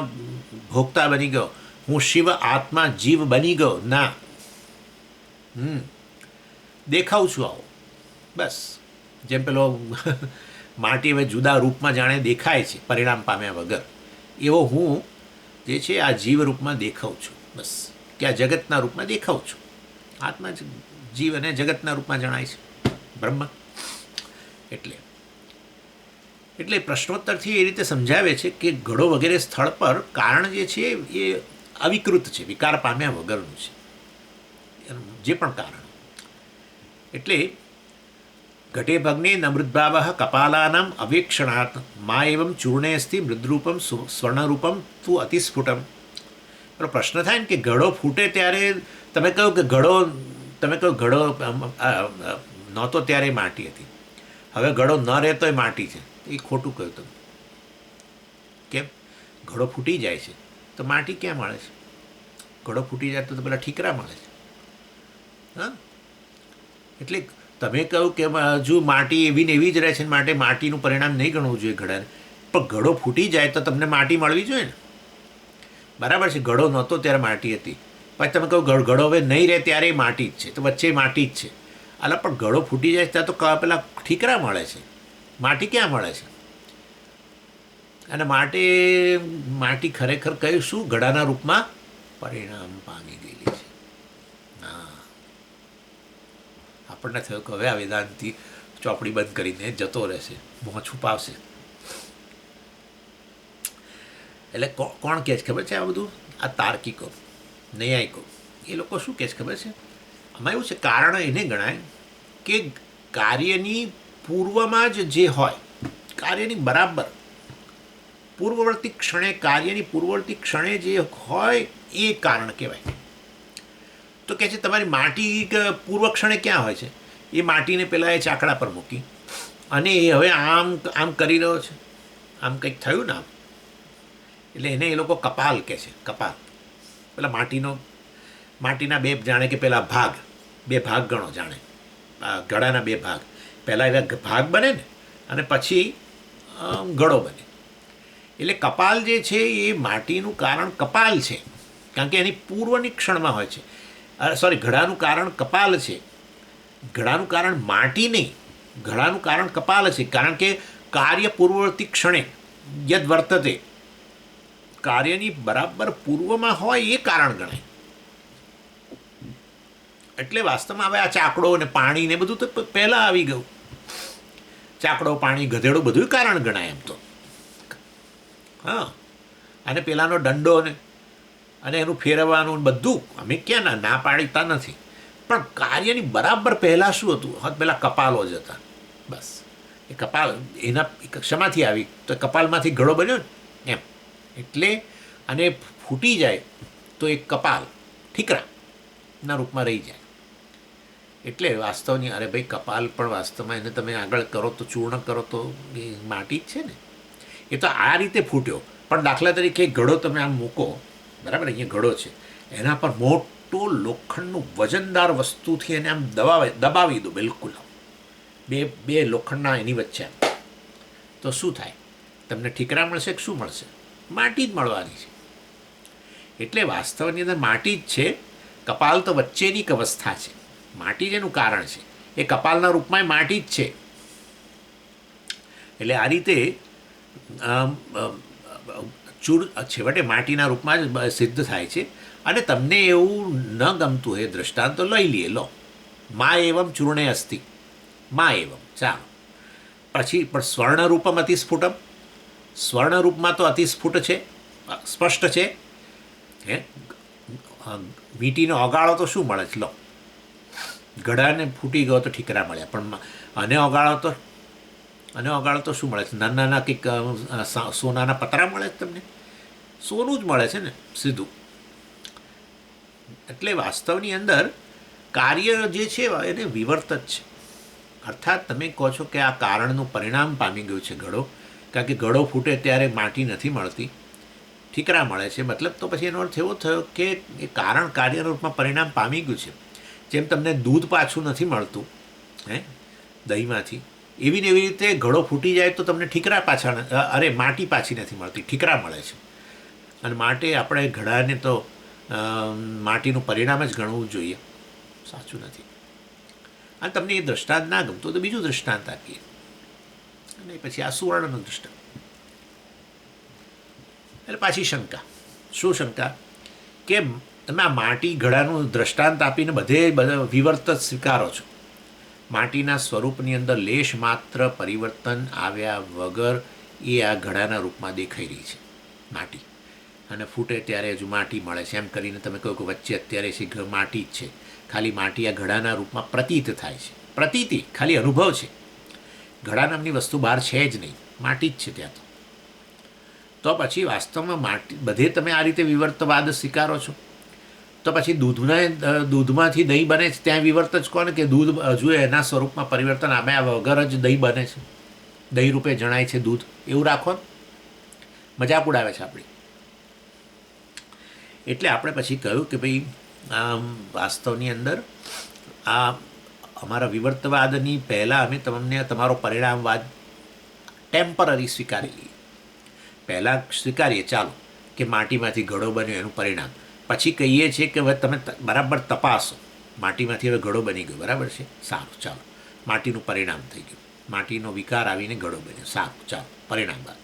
Speaker 1: ભોગતા બની ગયો, હું શિવ આત્મા જીવ બની ગયો ના. દેખાઉં છું આવો બસ. જેમ પેલો માટી હવે જુદા રૂપમાં જાણે દેખાય છે પરિણામ પામ્યા વગર, એવો હું જે છે આ જીવ રૂપમાં દેખાઉં છું બસ, કે આ જગતના રૂપમાં દેખાઉં છું. આત્મા જીવ અને જગતના રૂપમાં જણાય છે બ્રહ્મ. એટલે પ્રશ્નોત્તરથી એ રીતે સમજાવે છે કે ઘડો વગેરે સ્થળ પર કારણ જે છે એ અવિકૃત છે, વિકાર પામ્યા વગરનું છે એનું જે પણ કારણ. એટલે ઘટે ભગ્ને ન મૃદભાવ કપાલાનામ અવેક્ષણાત મા એવમ ચૂર્ણે અસ્તિ મૃદરૂપમ સ્વર્ણરૂપમ તું અતિસ્ફુટમ. પેલો પ્રશ્ન થાય ને કે ઘડો ફૂટે ત્યારે તમે કહ્યું કે ઘડો નહોતો ત્યારે માટી હતી, હવે ઘડો ન રહેતોય માટી છે. એ ખોટું કહ્યું તમે. કેમ? ઘડો ફૂટી જાય છે તો માટી ક્યાં મળે છે? ઘડો ફૂટી જાય તો પેલા ઠીકરા મળે છે. હા, એટલે તમે કહ્યું કે હજુ માટી એવી ને એવી જ રહે છે, માટે માટીનું પરિણામ નહીં ગણવું જોઈએ ઘડાને. પણ ઘડો ફૂટી જાય તો તમને માટી મળવી જોઈએ ને. બરાબર છે, ઘડો નહોતો ત્યારે માટી હતી, પછી તમે કહો ઘડો હવે નહીં રહે ત્યારે માટી જ છે, તો વચ્ચે માટી જ છે. અલા પણ ઘડો ફૂટી જાય ત્યાં તો પેલા ઠીકરા મળે છે, માટી ક્યાં મળે છે? અને માટી ખરેખર કયું શું ઘડાના રૂપમાં પરિણામ પામી ગયેલી છે. હા, આપણને થયું કે હવે આ વેદાંતથી ચોપડી બંધ કરીને જતો રહેશે, મોં છુપાવશે. એટલે કોણ કહે છે ખબર છે આ બધું? આ તાર્કિકો, નૈયાયિકો, એ લોકો શું કહે છે ખબર છે? આમાં એવું છે, કારણ એને ગણાય કે કાર્યની પૂર્વમાં જ જે હોય, કાર્યની બરાબર પૂર્વવર્તી ક્ષણે, કાર્યની પૂર્વવર્તી ક્ષણે જે હોય એ કારણ કહેવાય. તો કહે છે તમારી માટી પૂર્વ ક્ષણે ક્યાં હોય છે? એ માટીને પહેલાં એ ચાકડા પર મૂકી અને એ હવે આમ આમ કરી રહ્યો છે, આમ કંઈક થયું ને આમ, એટલે એને એ લોકો કપાલ કહે છે. કપાલ પેલા માટીના બે જાણે કે પેલા બે ભાગ ગણો, જાણે ઘડાના બે ભાગ, પહેલાં એવા ભાગ બને ને અને પછી ઘડો બને. એટલે કપાલ જે છે એ માટીનું કારણ કપાલ છે, કારણ કે એની પૂર્વની ક્ષણમાં હોય છે. ઘડાનું કારણ કપાલ છે, ઘડાનું કારણ માટી નહીં, ઘડાનું કારણ કપાલ છે. કારણ કે કાર્ય પૂર્વવર્તી ક્ષણે યદ વર્તતે, કાર્યની બરાબર પૂર્વમાં હોય એ કારણ ગણાય. એટલે વાસ્તવમાં હવે આ ચાકડો ને પાણી ને બધું તો પહેલાં આવી ગયું. ચાકડો, પાણી, ગધેડો બધું કારણ ગણાય એમ તો. હા, અને પેલાનો દંડો ને અને એનું ફેરવવાનું બધું અમે ક્યાં ના પાડીતા નથી, પણ કાર્યની બરાબર પહેલાં શું હતું? પેલા કપાલો જ હતા બસ. એ કપાલ એના ક્ષમાથી આવી તો કપાલમાંથી ઘડો બન્યો ને એમ. એટલે અને ફૂટી જાય તો એ કપાલ ઠીકરાના રૂપમાં રહી જાય. એટલે વાસ્તવની અરે ભાઈ કપાલ પણ વાસ્તવમાં એને તમે આગળ કરો તો ચૂર્ણ કરો તો એ માટી જ છે ને. એ તો આ રીતે ફૂટ્યો. પણ દાખલા તરીકે ઘડો તમે આમ મૂકો, બરાબર, અહીંયા ઘડો છે, એના પર મોટો લોખંડનું વજનદાર વસ્તુથી એને આમ દબાવી દો બિલકુલ, બે લોખંડના એની વચ્ચે, તો શું થાય? તમને ઠીકરા મળશે કે શું મળશે? માટી જ મળવાની છે. એટલે વાસ્તવની અંદર માટી જ છે. કપાલ તો વચ્ચેની એક અવસ્થા છે, માટી જ એનું કારણ છે. એ કપાલના રૂપમાં માટી જ છે. એટલે આ રીતે છેવટે માટીના રૂપમાં જ સિદ્ધ થાય છે. અને તમને એવું ન ગમતું હોય દ્રષ્ટાંત તો લઈ લઈએ, લો મા એવમ ચૂર્ણે અસ્તિ, મા એવમ, ચાલો. પછી પણ સ્વર્ણરૂપમ અતિસ્ફુટમ, સ્વર્ણરૂપમાં તો અતિસ્ફુટ છે, સ્પષ્ટ છે. હે, વીંટીનો ઓગાળો તો શું મળે છે? લો, ઘડાને ફૂટી ગયો તો ઠીકરા મળ્યા, પણ અને ઓગાળો તો શું મળે છે? નાના કંઈક સોનાના પતરા મળે છે તમને, સોનું જ મળે છે ને સીધું. એટલે વાસ્તવની અંદર કાર્ય જે છે એને વિવર્ત જ છે. અર્થાત તમે કહો છો કે આ કારણનું પરિણામ પામી ગયું છે ઘડો, કારણ કે ઘડો ફૂટે ત્યારે માટી નથી મળતી, ઠીકરા મળે છે. મતલબ તો પછી એનો અર્થ એવો થયો કે એ કારણ કાર્યના રૂપમાં પરિણામ પામી ગયું છે. જેમ તમને દૂધ પાછું નથી મળતું દહીંમાંથી, એવી ને એવી રીતે ઘડો ફૂટી જાય તો તમને ઠીકરા પાછા માટી પાછી નથી મળતી, ઠીકરા મળે છે. અને માટે આપણે ઘડાને તો માટીનું પરિણામ જ ગણવું જોઈએ, સાચું નથી. અને તમને એ દૃષ્ટાંત ના ગમતું તો બીજું દૃષ્ટાંત આપીએ, અને પછી આ સુવર્ણનું દૃષ્ટાંત. એટલે પાછી શંકા. શું શંકા? કે તમે આ માટી ઘડાનું દૃષ્ટાંત આપીને બધા વિવર્ત જ સ્વીકારો છો. માટીના સ્વરૂપની અંદર લેશ માત્ર પરિવર્તન આવ્યા વગર એ આ ઘડાના રૂપમાં દેખાઈ રહી છે માટી, અને ફૂટે ત્યારે હજુ માટી મળે છે એમ કરીને તમે કહો કે વચ્ચે અત્યારે છે માટી જ છે. ખાલી માટી આ ઘડાના રૂપમાં પ્રતીત થાય છે. પ્રતીતિ ખાલી અનુભવ છે. ઘડા નામની વસ્તુ બહાર છે જ નહીં, માટી જ છે ત્યાં. તો પછી વાસ્તવમાં માટી બધે તમે આ રીતે વિવર્તવાદ સ્વીકારો છો, તો પછી દૂધમાંથી દહીં બને છે ત્યાં વિવર્ત જ કોને કે દૂધ હજુ એના સ્વરૂપમાં પરિવર્તન આવ્યા વગર જ દહીં બને છે, દહીં રૂપે જણાય છે દૂધ, એવું રાખો ને. મજાક ઉડાવે છે આપણી. એટલે આપણે પછી કહ્યું કે ભાઈ વાસ્તવની અંદર આ અમારા વિવર્તવાદની પહેલાં અમે તમને તમારો પરિણામવાદ ટેમ્પરરી સ્વીકારી લઈએ. પહેલાં સ્વીકારીએ ચાલો કે માટીમાંથી ઘડો બન્યો એનું પરિણામ, પછી કહીએ છીએ કે હવે તમે બરાબર તપાસો, માટીમાંથી હવે ઘડો બની ગયો, બરાબર છે, સારું ચાલો, માટીનું પરિણામ થઈ ગયું, માટીનો વિકાર આવીને ઘડો બન્યો, સારું ચાલો, પરિણામ બાદ.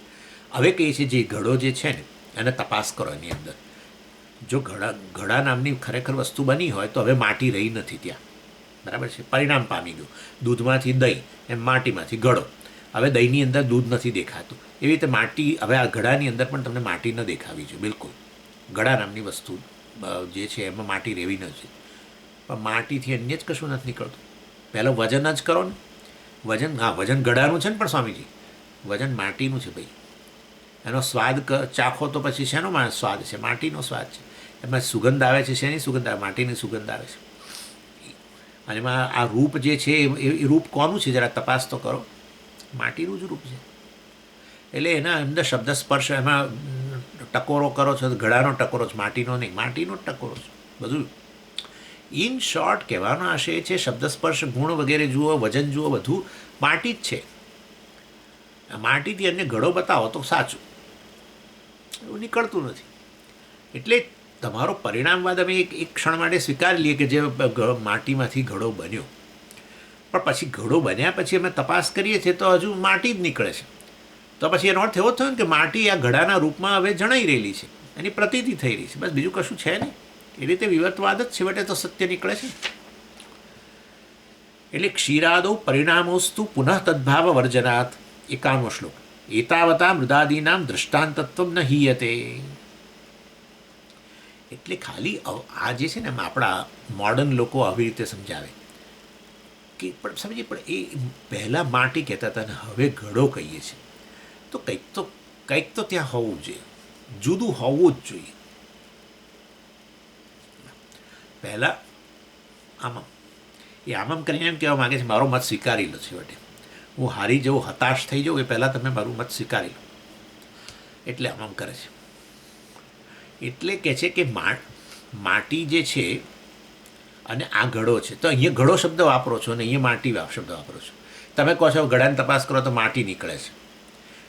Speaker 1: હવે કહીએ છીએ જે ઘડો જે છે ને એને તપાસ કરો, એની અંદર જો ઘડા નામની ખરેખર વસ્તુ બની હોય તો હવે માટી રહી નથી ત્યાં, બરાબર છે, પરિણામ પામી ગયું. દૂધમાંથી દહીં, એમ માટીમાંથી ઘડો. હવે દહીંની અંદર દૂધ નથી દેખાતું, એવી રીતે માટી હવે આ ઘડાની અંદર પણ તમને માટી ન દેખાવી જોઈએ બિલકુલ. ઘડા નામની વસ્તુ જે છે એમાં માટી રહેવી નથી, પણ માટીથી અન્ય જ કશું નથી નીકળતું. પહેલાં વજન જ કરો ને. વજન, હા વજન ઘડાનું છે ને, પણ સ્વામીજી વજન માટીનું છે ભાઈ. એનો સ્વાદ ચાખો તો પછી શેનો સ્વાદ છે? માટીનો સ્વાદ છે. એમાં સુગંધ આવે છે, શેની સુગંધ આવે? માટીની સુગંધ આવે છે. અને એમાં આ રૂપ જે છે એ રૂપ કોનું છે જરા તપાસ તો કરો, માટીનું જ રૂપ છે. એટલે એના અંદર શબ્દ સ્પર્શ એમાં ટકોરો કરો છો, ઘડાનો ટકોરો છે, માટીનો નહીં, માટીનો જ ટકોરો છે બધું. ઇન શોર્ટ કહેવાનો આશય છે શબ્દ સ્પર્શ ગુણ વગેરે જુઓ, વજન જુઓ, બધું માટી જ છે. માટીથી અન્ય ઘડો બતાવો તો સાચું, એવું નીકળતું નથી. એટલે તમારો પરિણામવાદ અમે એક ક્ષણ માટે સ્વીકારી લઈએ કે જે માટીમાંથી ઘડો બન્યો, પણ પછી ઘડો બન્યા પછી અમે તપાસ કરીએ છીએ તો હજુ માટી જ નીકળે છે. તો પછી એનો અર્થ એવો થયો ને કે માટી આ ઘડાના રૂપમાં હવે જણાઈ રહેલી છે, એની પ્રતીતિ થઈ રહી છે, બસ બીજું કશું છે નહીં. એ રીતે વિવર્તવાદ જ છેવટે તો સત્ય નીકળે છે. એટલે ક્ષીરાદો પરિણામોસ્તુ પુનઃ તદ્ભાવ વર્જનાત. 51મો શ્લોક. એતાવતા મૃદાદીનામ દૃષ્ટાંતત્વ ન હીયતે. એટલે ખાલી આ જે છે ને આપણા મોડર્ન લોકો આવી રીતે સમજાવે કે પણ સમજીએ, પણ એ પહેલાં માટી કહેતા હતા ને હવે ઘડો કહીએ છીએ, તો કંઈક તો ત્યાં હોવું જોઈએ, જુદું હોવું જ જોઈએ. પહેલાં આમ કરીને એમ કહેવા માગે છે મારો મત સ્વીકારી લો છેવટે, હું હારી જવું, હતાશ થઈ જાઉં એ પહેલાં તમે મારું મત સ્વીકારી લો, એટલે આમ કરે છે. એટલે કહે છે કે માટી જે છે અને આ ઘડો છે, તો અહીંયા ઘડો શબ્દ વાપરો છો અને અહીંયા માટી શબ્દ વાપરો છો. તમે કહો છો ઘડાની તપાસ કરો તો માટી નીકળે છે,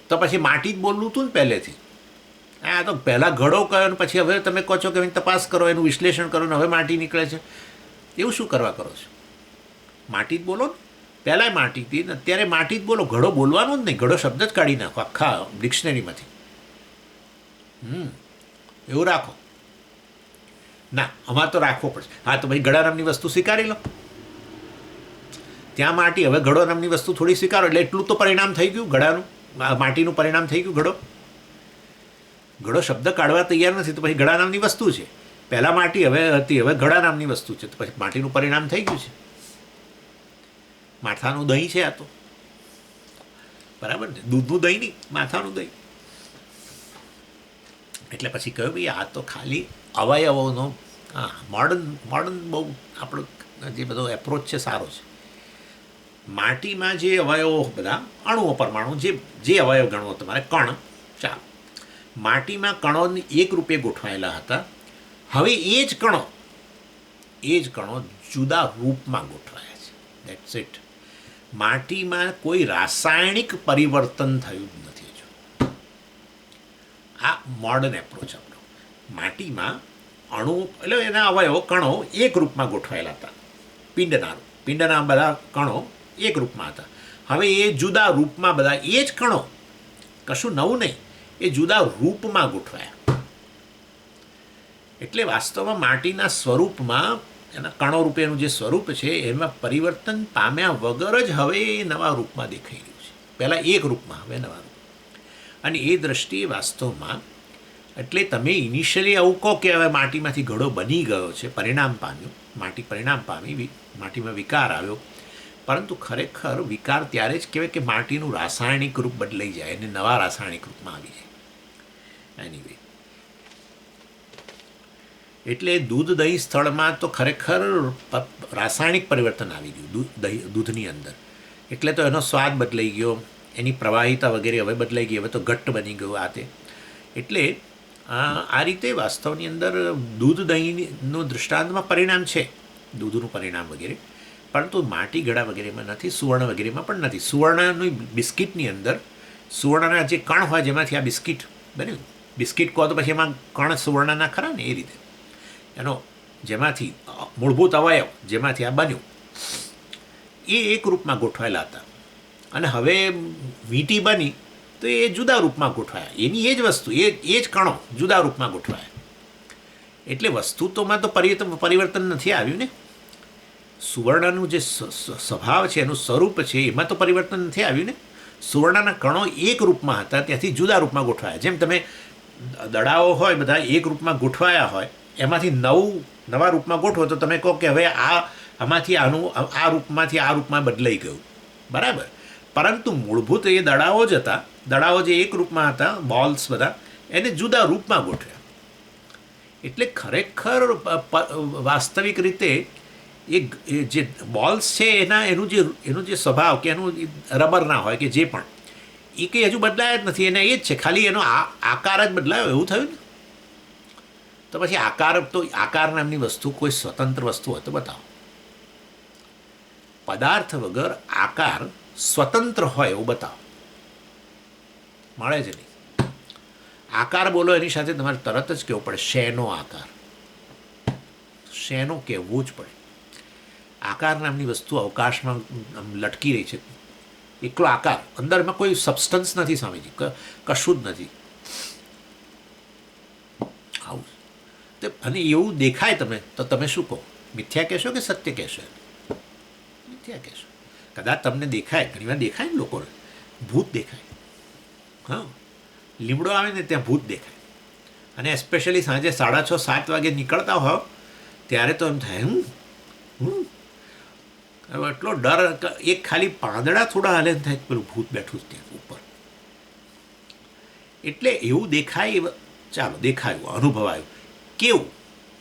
Speaker 1: તો પછી માટી જ બોલવું હતું ને પહેલેથી. આ તો પહેલાં ઘડો કહ્યો અને પછી હવે તમે કહો છો કે તપાસ કરો, એનું વિશ્લેષણ કરો ને હવે માટી નીકળે છે, એવું શું કરવા કરો છો? માટી જ બોલો ને, પહેલાંય માટી હતી ને અત્યારે માટી જ બોલો. ઘડો બોલવાનો જ નહીં, ઘડો શબ્દ જ કાઢી નાખો આખા ડિક્શનરીમાંથી. એવું રાખો ના, અમારે તો રાખવો પડશે. હા તો ભાઈ ઘડા નામની વસ્તુ સ્વીકારી લો, ત્યાં માટી, હવે ઘડો નામની વસ્તુ થોડી સ્વીકારો, એટલે એટલું તો પરિણામ થઈ ગયું ઘડાનું, માટીનું પરિણામ થઈ ગયું. ઘડો શબ્દ કાઢવા તૈયાર નથી તો પછી ઘડા નામની વસ્તુ છે. પહેલાં માટી હવે હતી, હવે ઘડા નામની વસ્તુ છે, તો પછી માટીનું પરિણામ થઈ ગયું છે. માથાનું દહીં છે આ તો, બરાબર ને? દૂધનું દહીં નહીં, માથાનું દહીં. એટલે પછી કહ્યું ભાઈ આ તો ખાલી અવયવોનો મોડર્ન બહુ આપણો જે બધો એપ્રોચ છે સારો છે. માટીમાં જે અવયવો બધા અણુઓ પરમાણુ જે અવયવ ગણવો તમારે, કણ, ચાલો, માટીમાં કણો એક રૂપે ગોઠવાયેલા હતા. હવે એ જ કણો એ જ કણો જુદા રૂપમાં ગોઠવાયા છે. That's it. માટીમાં કોઈ રાસાયણિક પરિવર્તન થયું જ નથી. જો આ મોડર્ન એપ્રોચ આપણો. માટીમાં અણુ એટલે એના અવયવો કણો એક રૂપમાં ગોઠવાયેલા હતા. પિંડના બધા કણો એક રૂપમાં હતા. હવે એ જુદા રૂપમાં બધા એ જ કણો, કશું નવું નહીં, એ જુદા રૂપમાં ગોઠવાયા. એટલે વાસ્તવમાં માટીના સ્વરૂપમાં એના કણો રૂપેનું જે સ્વરૂપ છે એમાં પરિવર્તન પામ્યા વગર જ હવે એ નવા રૂપમાં દેખાઈ રહ્યું છે. પહેલાં એક રૂપમાં, હવે નવા રૂપ. અને એ દ્રષ્ટિએ વાસ્તવમાં એટલે તમે ઇનિશિયલી આવું કહો કે હવે માટીમાંથી ઘડો બની ગયો છે, પરિણામ પામ્યું, માટી પરિણામ પામી, માટીમાં વિકાર આવ્યો. પરંતુ ખરેખર વિકાર ત્યારે જ કહેવાય કે માટીનું રાસાયણિક રૂપ બદલાઈ જાય અને નવા રાસાયણિક રૂપમાં આવી જાય. એનીવે, એટલે દૂધ દહીં સ્થળમાં તો ખરેખર રાસાયણિક પરિવર્તન આવી ગયું દૂધની અંદર. એટલે તો એનો સ્વાદ બદલાઈ ગયો, એની પ્રવાહિતા વગેરે હવે બદલાઈ ગઈ, હવે તો ઘટ્ટ બની ગયું આ તે. એટલે આ રીતે વાસ્તવની અંદર દૂધ દહીંનું દૃષ્ટાંતમાં પરિણામ છે, દૂધનું પરિણામ વગેરે, પરંતુ માટી ઘડા વગેરેમાં નથી, સુવર્ણ વગેરેમાં પણ નથી. સુવર્ણની બિસ્કિટની અંદર સુવર્ણના જે કણ હોય જેમાંથી આ બિસ્કિટ બન્યું, બિસ્કિટ કહો તો પછી એમાં કણ સુવર્ણના ખરા ને, એ રીતે એનો જેમાંથી મૂળભૂત અવયવ જેમાંથી આ બન્યું એ એક રૂપમાં ગોઠવાયેલા હતા. અને હવે વીંટી બની તો એ જુદા રૂપમાં ગોઠવાયા. એની એ જ વસ્તુ, એ જ કણો જુદા રૂપમાં ગોઠવાયા. એટલે વસ્તુત્વમાં તો પરિવર્તન નથી આવ્યું ને. સુવર્ણનું જે સ્વભાવ છે, એનું સ્વરૂપ છે, એમાં તો પરિવર્તન નથી આવ્યું ને. સુવર્ણના કણો એક રૂપમાં હતા, ત્યાંથી જુદા રૂપમાં ગોઠવાયા. જેમ તમે દડાઓ હોય બધા એક રૂપમાં ગોઠવાયા હોય, એમાંથી નવા રૂપમાં ગોઠવો તો તમે કહો કે હવે આમાંથી આ રૂપમાંથી આ રૂપમાં બદલાઈ ગયું, બરાબર. પરંતુ મૂળભૂત એ દડાઓ જ હતા, દડાઓ જે એક રૂપમાં હતા, બોલ્સ બધા, એને જુદા રૂપમાં ગોઠવ્યા. એટલે ખરેખર વાસ્તવિક રીતે એ જે બોલ્સ છે એનું જે સ્વભાવ કે એનું રબરના હોય કે જે પણ, એ કંઈ હજુ બદલાયા જ નથી. એને એ જ છે, ખાલી એનો આકાર જ બદલાયો, એવું થયું ને. તો પછી આકાર નામની વસ્તુ કોઈ સ્વતંત્ર વસ્તુ હોય તો બતાવો. પદાર્થ વગર આકાર સ્વતંત્ર હોય એવું બતાવો, મળે જ નહીં. આકાર બોલો એની સાથે તમારે તરત જ કહેવું પડે શેનો આકાર, શેનો કહેવું જ પડે. આકાર નામની વસ્તુ અવકાશમાં લટકી રહી છે, એકલો આકાર, અંદર એમાં કોઈ સબસ્ટન્સ નથી સ્વામીજી, કશું જ નથી. આવું અને એવું દેખાય તમે તો તમે શું કહો? મિથ્યા કહેશો કે સત્ય કહેશો? મિથ્યા કહેશો. કદાચ તમને દેખાય, ઘણી વાર દેખાય ને લોકોને, ભૂત દેખાય. હા, લીમડો આવે ને ત્યાં ભૂત દેખાય. અને એસ્પેશિયલી સાંજે 6:30-7 વાગે નીકળતા હોવ ત્યારે તો એમ થાય એટલો ડર, એક ખાલી પાંદડા થોડા હાલે થાય પેલું ભૂત બેઠું ત્યાં ઉપર. એટલે એવું દેખાય, ચાલો દેખાયું, અનુભવાયું. કેવું?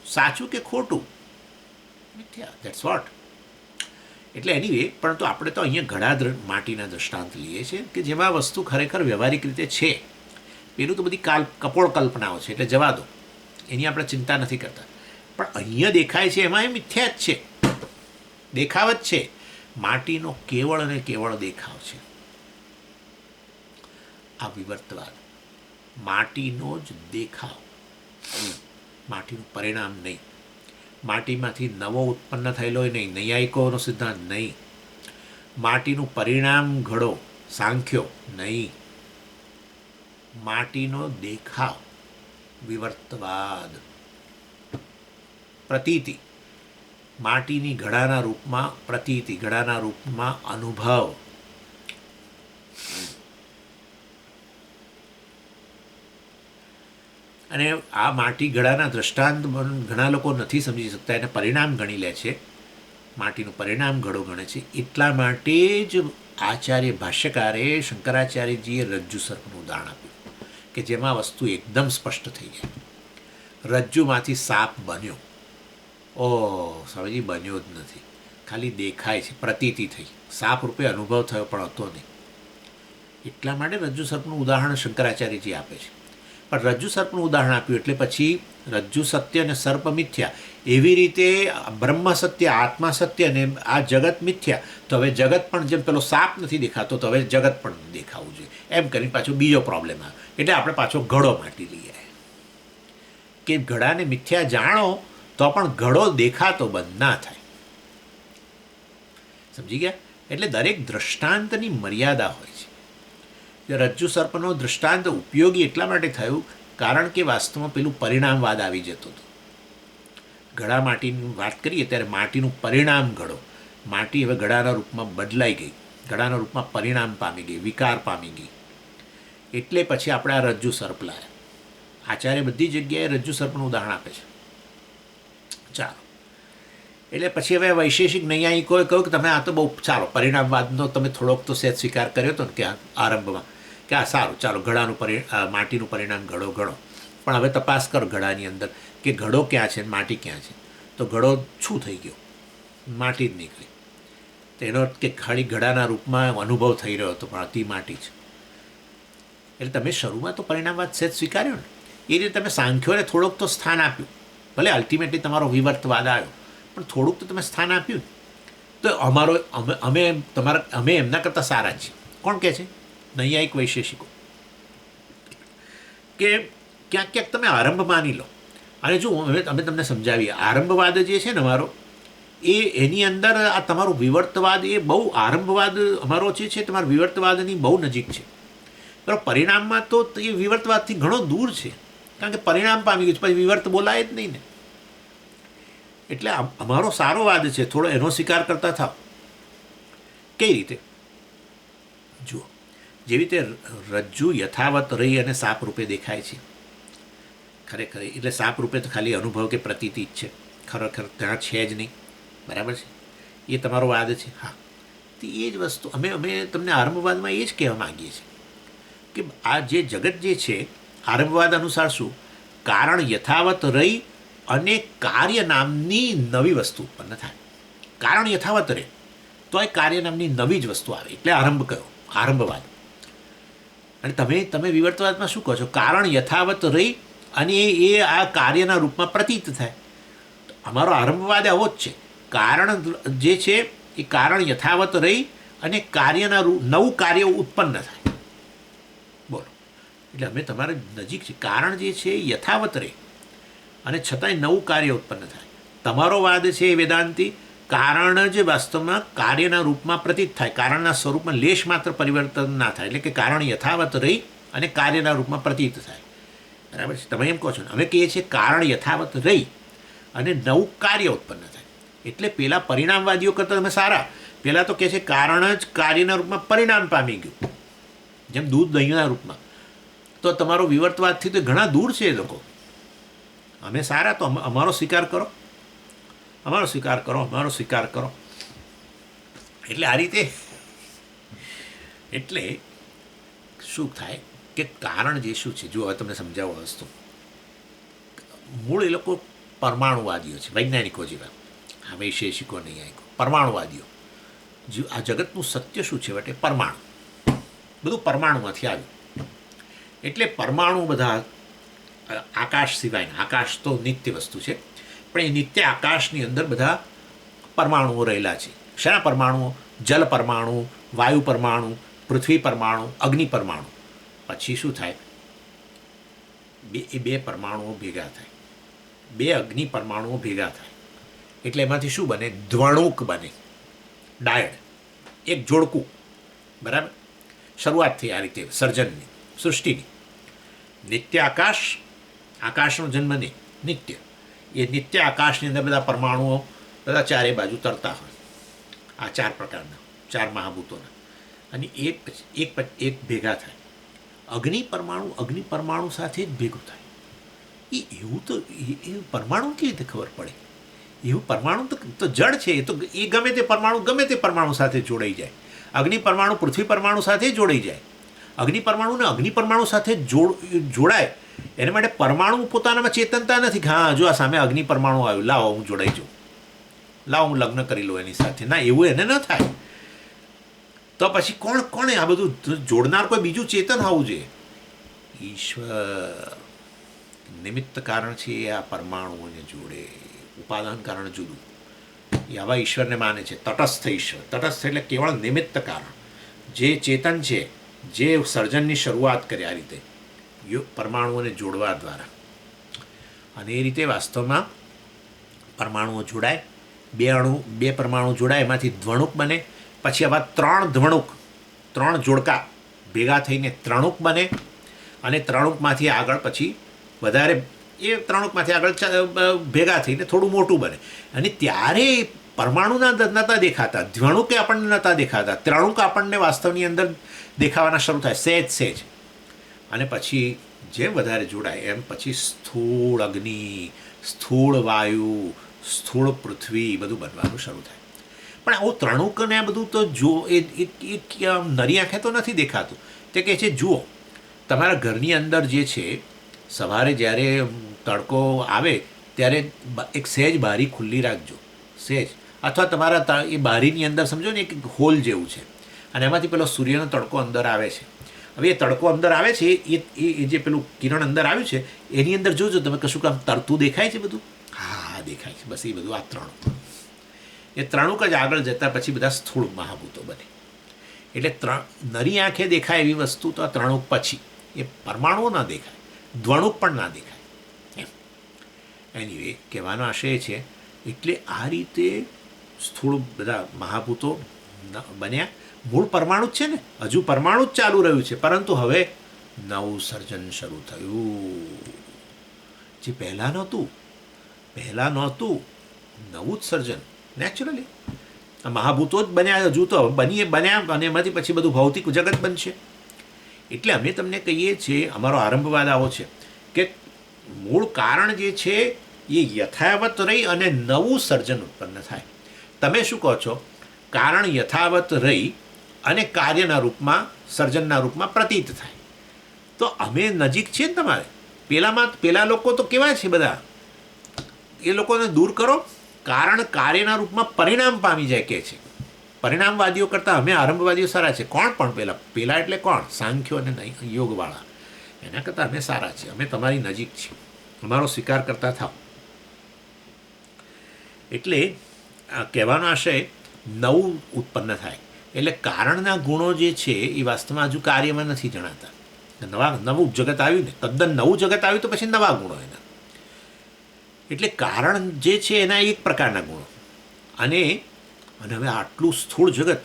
Speaker 1: સાચું કે ખોટું? મિથ્યા. That's vote. એટલે એનીવે, પરંતુ આપણે તો અહીંયા ઘણા માટીના દૃષ્ટાંત લઈએ છીએ કે જેમાં વસ્તુ ખરેખર વ્યવહારિક રીતે છે. પેલું તો બધી કપોળ કલ્પનાઓ છે, એટલે જવા દો, એની આપણે ચિંતા નથી કરતા. પણ અહીંયા દેખાય છે એમાં એ મિથ્યા જ છે, દેખાવ જ છે. માટીનો કેવળ અને કેવળ દેખાવ છે આ વિવર્તવાદ. માટીનો જ દેખાવ, માટીનું પરિણામ નહીં. માટીમાંથી નવો ઉત્પન્ન થયેલો નહીં, નૈયાયિકોનો સિદ્ધાંત નહીં. માટીનું પરિણામ ઘડો, સાંખ્યો નહીં. માટીનો દેખાવ, વિવર્તવાદ. પ્રતીતિ, માટીની ઘડાના રૂપમાં પ્રતીતિ, ઘડાના રૂપમાં અનુભવ. અને આ માટી ઘડાના દ્રષ્ટાંત ઘણા લોકો નથી સમજી શકતા, એને પરિણામ ગણી લે છે, માટીનું પરિણામ ઘડો ગણે છે. એટલા માટે જ આચાર્ય ભાષ્યકારે શંકરાચાર્યજીએ રજ્જુ સર્પનું ઉદાહરણ આપ્યું કે જેમાં વસ્તુ એકદમ સ્પષ્ટ થઈ જાય. રજ્જુમાંથી સાપ બન્યો, સ્વામીજી બન્યો જ નથી, ખાલી દેખાય છે, પ્રતીતિ થઈ, સાપ રૂપે અનુભવ થયો પણ હતો નહીં. એટલા માટે રજ્જુ સર્પનું ઉદાહરણ શંકરાચાર્યજી આપે છે. પણ રજ્જુ સર્પનું ઉદાહરણ આપ્યું એટલે પછી રજ્જુ સત્ય અને સર્પ મિથ્યા, એવી રીતે બ્રહ્મ સત્ય, આત્મા સત્ય અને આ જગત મિથ્યા, તો હવે જગત પણ જેમ પેલો સાપ નથી દેખાતો તો હવે જગત પણ દેખાવું જોઈએ, એમ કરીને પાછો બીજો પ્રોબ્લેમ આવે. એટલે આપણે પાછો ઘડો માટી લઈએ કે ઘડાને મિથ્યા જાણો તો પણ ઘડો દેખાતો બંધ ના થાય. સમજી ગયા? એટલે દરેક દ્રષ્ટાંતની મર્યાદા હોય છે. રજ્જુ સર્પનો દૃષ્ટાંત ઉપયોગી એટલા માટે થયું કારણ કે વાસ્તવમાં પેલું પરિણામવાદ આવી જતો હતો. ઘડા માટીની વાત કરીએ ત્યારે માટીનું પરિણામ ઘડો, માટી હવે ઘડાના રૂપમાં બદલાઈ ગઈ, ઘડાના રૂપમાં પરિણામ પામી ગઈ, વિકાર પામી ગઈ. એટલે પછી આપણે આ રજ્જુ સર્પ લાયા. આચાર્ય બધી જગ્યાએ રજ્જુ સર્પનું ઉદાહરણ આપે છે. ચાલો, એટલે પછી હવે વૈશેષિક નૈયાયિકોએ કહ્યું કે તમે આ તો બહુ સારો પરિણામવાદનો તમે થોડોક તો સહેજ સ્વીકાર કર્યો હતો ને કે આરંભમાં કે આ સારું, ચાલો ઘડાનું માટીનું પરિણામ ઘડો ઘડો, પણ હવે તપાસ કર ઘડાની અંદર કે ઘડો ક્યાં છે માટી ક્યાં છે. તો ઘડો શું થઈ ગયો? માટી જ નીકળી. તો એનો કે ખાલી ઘડાના રૂપમાં અનુભવ થઈ રહ્યો હતો પણ અતિ માટી છે. એટલે તમે શરૂમાં તો પરિણામવાદ સહેજ સ્વીકાર્યો ને, એ રીતે તમે સાંખ્યોને થોડુંક તો સ્થાન આપ્યું. ભલે અલ્ટિમેટલી તમારો વિવર્તવાદ આવ્યો પણ થોડુંક તો તમે સ્થાન આપ્યું. તો અમે એમના કરતાં સારા છીએ. કોણ કહે છે? નૈયાયિક વૈશેષિકો. કે ક્યાંક ક્યાંક તમે આરંભ માની લો. અને જો અમે તમને સમજાવીએ, આરંભવાદ જે છે ને અમારો, એની અંદર આ તમારો વિવર્તવાદ એ બહુ આરંભવાદ અમારો જે છે તમારા વિવર્તવાદની બહુ નજીક છે. બરાબર? પરિણામમાં તો એ વિવર્તવાદથી ઘણો દૂર છે, કારણ કે પરિણામ પામી ગયું છે, પછી વિવર્ત બોલાય જ નહીં ને. એટલે અમારો સારો વાદ છે, થોડો એનો સ્વીકાર કરતા થાવ. કઈ રીતે? જુઓ, જેવી રીતે રજ્જુ યથાવત રહી અને સાપ રૂપે દેખાય છે, ખરેખર એટલે સાપ રૂપે તો ખાલી અનુભવ કે પ્રતીતિ જ છે, ખરેખર ત્યાં છે જ નહીં. બરાબર છે? એ તમારો વાદ છે. હા, તો એ જ વસ્તુ અમે તમને આરંભવાદમાં એ જ કહેવા માગીએ છીએ કે આ જે જગત જે છે, આરંભવાદ અનુસાર શું? કારણ યથાવત રહી અને કાર્ય નામની નવી વસ્તુ ઉત્પન્ન થાય. કારણ યથાવત રહે તો એ કાર્ય નામની નવી જ વસ્તુ આવે, એટલે આરંભ કયો, આરંભવાદ. અને તમે વિવર્તવાદમાં શું કહો છો? કારણ યથાવત રહી અને એ આ કાર્યના રૂપમાં પ્રતીત થાય. અમારો આરંભવાદ આવો જ છે. કારણ જે છે એ કારણ યથાવત રહી અને કાર્યના નવું કાર્ય ઉત્પન્ન થાય. બોલો, એટલે અમે તમારે નજીક છે. કારણ જે છે એ યથાવત રહે અને છતાંય નવું કાર્ય ઉત્પન્ન થાય. તમારો વાદ છે એ વેદાંતિ, કારણ જ વાસ્તવમાં કાર્યના રૂપમાં પ્રતીત થાય, કારણના સ્વરૂપમાં લેશ માત્ર પરિવર્તન ના થાય, એટલે કે કારણ યથાવત રહી અને કાર્યના રૂપમાં પ્રતીત થાય. બરાબર છે? તમે એમ કહો છો ને, અમે કહીએ છીએ કારણ યથાવત રહી અને નવું કાર્ય ઉત્પન્ન થાય. એટલે પેલા પરિણામવાદીઓ કરતાં તમે સારા. પેલા તો કહે છે કારણ જ કાર્યના રૂપમાં પરિણામ પામી ગયું, જેમ દૂધ દહીંના રૂપમાં. તો તમારો વિવર્તવાદથી તો ઘણા દૂર છે એ લોકો. અમે સારા, તો અમારો સ્વીકાર કરો, અમારો સ્વીકાર કરો, અમારો સ્વીકાર કરો. એટલે આ રીતે એટલે શું થાય કે કારણ જે શું છે, જો હવે તમને સમજાવો વસ્તુ. મૂળ એ લોકો પરમાણુવાદીઓ છે, વૈજ્ઞાનિકો જેવા. આ વૈશેષિકો નહીં આયકો, પરમાણુવાદીઓ. આ જગતનું સત્ય શું છે? વટે પરમાણુ, બધું પરમાણુમાંથી આવ્યું. એટલે પરમાણુ બધા આકાશ સિવાયના, આકાશ તો નિત્ય વસ્તુ છે, પણ એ નિત્ય આકાશની અંદર બધા પરમાણુઓ રહેલા છે. શાના પરમાણુઓ? જલ પરમાણુ, વાયુ પરમાણુ, પૃથ્વી પરમાણુ, અગ્નિ પરમાણુ. પછી શું થાય? બે પરમાણુઓ ભેગા થાય, બે અગ્નિ પરમાણુઓ ભેગા થાય, એટલે એમાંથી શું બને? દ્વણુક બને, ડાયડ, એક જોડકું. બરાબર? શરૂઆત થઈ આ રીતે સર્જનની, સૃષ્ટિની. નિત્ય આકાશ, આકાશનો જન્મ નહીં, નિત્ય. એ નિત્ય આકાશની અંદર બધા પરમાણુઓ બધા ચારે બાજુ તરતા હોય, આ ચાર પ્રકારના, ચાર મહાભૂતોના. અને એક ભેગા થાય. અગ્નિ પરમાણુ સાથે જ ભેગું થાય. એવું તો એ પરમાણુ કેવી રીતે ખબર પડે? એવું પરમાણુ તો જડ છે, એ ગમે તે પરમાણુ સાથે જોડાઈ જાય. અગ્નિ પરમાણુ પૃથ્વી પરમાણુ સાથે જોડાઈ જાય. અગ્નિ પરમાણુ સાથે જોડાય એને માટે પરમાણુ પોતાનામાં ચેતનતા નથી કે હા જો આ સામે અગ્નિ પરમાણુ આવ્યું, લાવો હું જોડાઈ જાઉં, લાવો હું લગ્ન કરી લઉં એની સાથે. ના, એવું એને ન થાય. તો પછી કોણે આ બધું જોડનાર? કોઈ બીજું ચેતન હોવું જોઈએ. ઈશ્વર નિમિત્ત કારણ છે એ આ પરમાણુઓને જોડે, ઉપાદાન કારણ જુદું, એ આવા ઈશ્વરને માને છે. તટસ્થ ઈશ્વર, તટસ્થ એટલે કેવળ નિમિત્ત કારણ, જે ચેતન છે, જે સર્જનની શરૂઆત કરે આ રીતે પરમાણુઓને જોડવા દ્વારા. અને એ રીતે વાસ્તવમાં પરમાણુઓ જોડાય, બે પરમાણુ જોડાય, એમાંથી ધ્વણુક બને, પછી આવા 3 ધ્વણુક, 3 જોડકા ભેગા થઈને ત્રણુક બને, અને ત્રણુકમાંથી આગળ પછી વધારે એ ત્રણુકમાંથી આગળ ભેગા થઈને થોડું મોટું બને. અને ત્યારે પરમાણુના નહોતા દેખાતા, ધ્વણુકે આપણને નહોતા દેખાતા, ત્રણુક આપણને વાસ્તવની અંદર દેખાવાના શરૂ થાય સહેજ સહેજ. અને પછી જેમ વધારે જોડાય એમ પછી સ્થૂળ અગ્નિ, સ્થૂળ વાયુ, સ્થૂળ પૃથ્વી બધું બનવાનું શરૂ થાય. પણ આવું ત્રણુક ને આ બધું તો જો એ નરી આંખે તો નથી દેખાતું. તે કહે છે જુઓ, તમારા ઘરની અંદર જે છે, સવારે જ્યારે તડકો આવે ત્યારે એક સહેજ બારી ખુલ્લી રાખજો, સહેજ, અથવા તમારા એ બારીની અંદર સમજો ને એક હોલ જેવું છે, અને એમાંથી પેલો સૂર્યનો તડકો અંદર આવે છે. હવે એ તડકો અંદર આવે છે, એ જે પેલું કિરણ અંદર આવ્યું છે એની અંદર જોજો તમે કશું કામ તરતું દેખાય છે બધું? હા દેખાય છે. બસ એ બધું આ ત્રણુક, એ ત્રણુક જ આગળ જતાં પછી બધા સ્થૂળ મહાભૂતો બને. એટલે નરી આંખે દેખાય એવી વસ્તુ તો આ ત્રણુક પછી, એ પરમાણુઓ ના દેખાય, ધ્વણુક પણ ના દેખાય એમ. એનીવે કહેવાનો આશય છે, એટલે આ રીતે સ્થૂળ બધા મહાભૂતો બન્યા. મૂળ પરમાણુ જ છે ને, હજુ પરમાણુ જ ચાલુ રહ્યું છે, પરંતુ હવે નવું સર્જન શરૂ થયું, જે પહેલાં નહોતું નવું જ સર્જન નેચરલી. મહાભૂતો જ બન્યા, હજુ તો બન્યા, અને એમાંથી પછી બધું ભૌતિક જગત બનશે. એટલે અમે તમને કહીએ છીએ, અમારો આરંભવાદ આવો છે કે મૂળ કારણ જે છે એ યથાવત રહી અને નવું સર્જન ઉત્પન્ન થાય. તમે શું કહો છો? કારણ યથાવત રહી અને કાર્યના રૂપમાં, સર્જનના રૂપમાં પ્રતીત થાય. તો અમે નજીક છીએ ને તમારે. પેલા લોકો તો કેવા છે બધા, એ લોકોને દૂર કરો, કારણ કાર્યના રૂપમાં પરિણામ પામી જાય કે છે. પરિણામવાદીઓ કરતાં અમે આરંભવાદીઓ સારા છે. કોણ પણ પેલા એટલે કોણ? સાંખ્યો અને યોગવાળા. એના કરતાં અમે સારા છીએ, અમે તમારી નજીક છીએ, અમારો સ્વીકાર કરતા થાવ. એટલે કહેવાનો આશય નવું ઉત્પન્ન થાય. એટલે કારણના ગુણો જે છે એ વાસ્તવમાં હજુ કાર્યમાં નથી જણાતા. નવું જગત આવ્યું ને, તદ્દન નવું જગત આવ્યું તો પછી નવા ગુણો એના. એટલે કારણ જે છે એના એક પ્રકારના ગુણો. અને હવે આટલું સ્થૂળ જગત,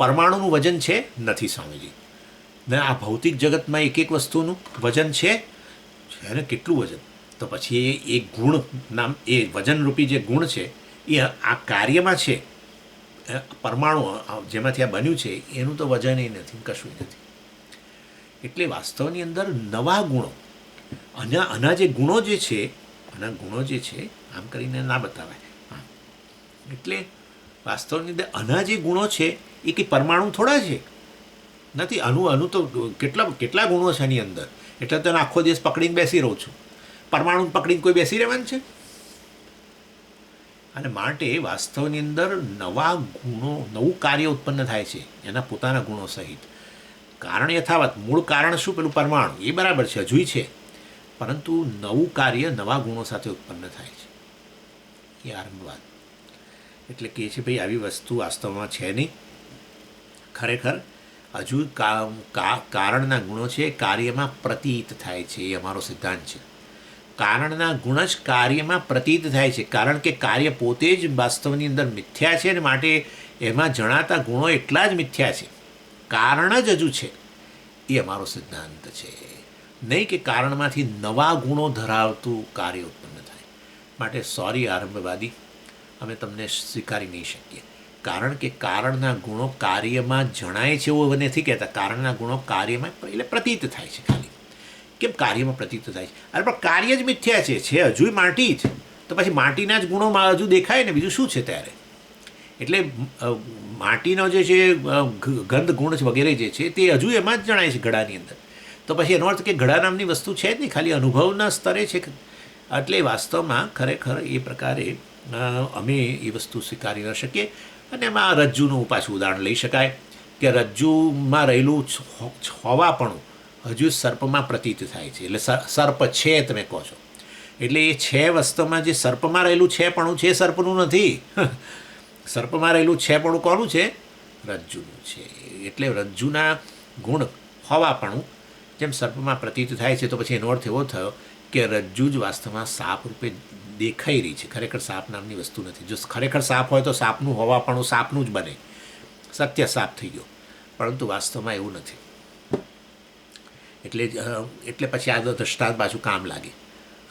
Speaker 1: પરમાણુનું વજન છે નથી સ્વામીજી, ને આ ભૌતિક જગતમાં એક વસ્તુનું વજન છે એને કેટલું વજન? તો પછી એ ગુણ નામ, એ વજનરૂપી જે ગુણ છે એ આ કાર્યમાં છે. પરમાણુ જેમાંથી આ બન્યું છે એનું તો વજન નથી, કશું નથી. એટલે વાસ્તવની અંદર નવા ગુણો, આના જે ગુણો જે છે, આમ કરીને ના બતાવાય. એટલે વાસ્તવની અંદર આના જે ગુણો છે એ કંઈ પરમાણુ થોડા છે નથી. આનું તો કેટલા ગુણો છે એની અંદર. એટલે તો આખો દિવસ પકડીને બેસી રહું છું. પરમાણુ પકડીને કોઈ બેસી રહેવાનું છે? અને માટે વાસ્તવની અંદર નવા ગુણો, નવું કાર્ય ઉત્પન્ન થાય છે એના પોતાના ગુણો સહિત. કારણ યથાવત, મૂળ કારણ શું? પેલું પરમાણુ, એ બરાબર છે, હજુય છે, પરંતુ નવું કાર્ય નવા ગુણો સાથે ઉત્પન્ન થાય છે. એ આરંભવાદ. એટલે કહે છે ભાઈ આવી વસ્તુ વાસ્તવમાં છે નહીં. ખરેખર હજુ કારણના ગુણો છે, કાર્યમાં પ્રતીત થાય છે. એ અમારો સિદ્ધાંત છે. કારણના ગુણ જ કાર્યમાં પ્રતીત થાય છે, કારણ કે કાર્ય પોતે જ વાસ્તવની અંદર મિથ્યા છે, અને માટે એમાં જણાતા ગુણો એટલા જ મિથ્યા છે. કારણ જ હજુ છે. એ અમારો સિદ્ધાંત છે. નહીં કે કારણમાંથી નવા ગુણો ધરાવતું કાર્ય ઉત્પન્ન થાય. માટે સોરી આરંભવાદી, અમે તમને સ્વીકારી નહીં શકીએ. કારણ કે કારણના ગુણો કાર્યમાં જણાય છે એવું નથી કહેતા. કારણના ગુણો કાર્યમાં એટલે પ્રતીત થાય છે. ખાલી કેમ કાર્યમાં પ્રતીત થાય છે? અરે પણ કાર્ય જ મિથ્યા છે હજુ માટી જ. તો પછી માટીના જ ગુણોમાં હજુ દેખાય ને, બીજું શું છે ત્યારે? એટલે માટીનો જે છે ગંધ ગુણ વગેરે જે છે તે હજુ એમાં જ જણાય છે ઘડાની અંદર. તો પછી એનો અર્થ કે ઘડા નામની વસ્તુ છે જ નહીં, ખાલી અનુભવના સ્તરે છે. એટલે વાસ્તવમાં ખરેખર એ પ્રકારે અમે એ વસ્તુ સ્વીકારી ન શકીએ. અને એમાં રજ્જુનું પાછું ઉદાહરણ લઈ શકાય કે રજ્જુમાં રહેલું હોવાપણું હજુ સર્પમાં પ્રતીત થાય છે, એટલે સર્પ છે તમે કહો છો. એટલે એ છે વસ્તુમાં જે સર્પમાં રહેલું છેપણું છે એ સર્પનું નથી. સર્પમાં રહેલું છેપણું કોનું છે? રજ્જુનું છે. એટલે રજ્જુના ગુણ હોવાપણું જેમ સર્પમાં પ્રતીત થાય છે, તો પછી એનો અર્થ એવો થયો કે રજ્જુ જ વાસ્તવમાં સાપ રૂપે દેખાઈ રહી છે, ખરેખર સાપ નામની વસ્તુ નથી. જો ખરેખર સાપ હોય તો સાપનું હોવાપણું સાપનું જ બને, સત્ય સાપ થઈ ગયો. પરંતુ વાસ્તવમાં એવું નથી. એટલે પછી આ દ્રષ્ટાંત પાછું કામ લાગે.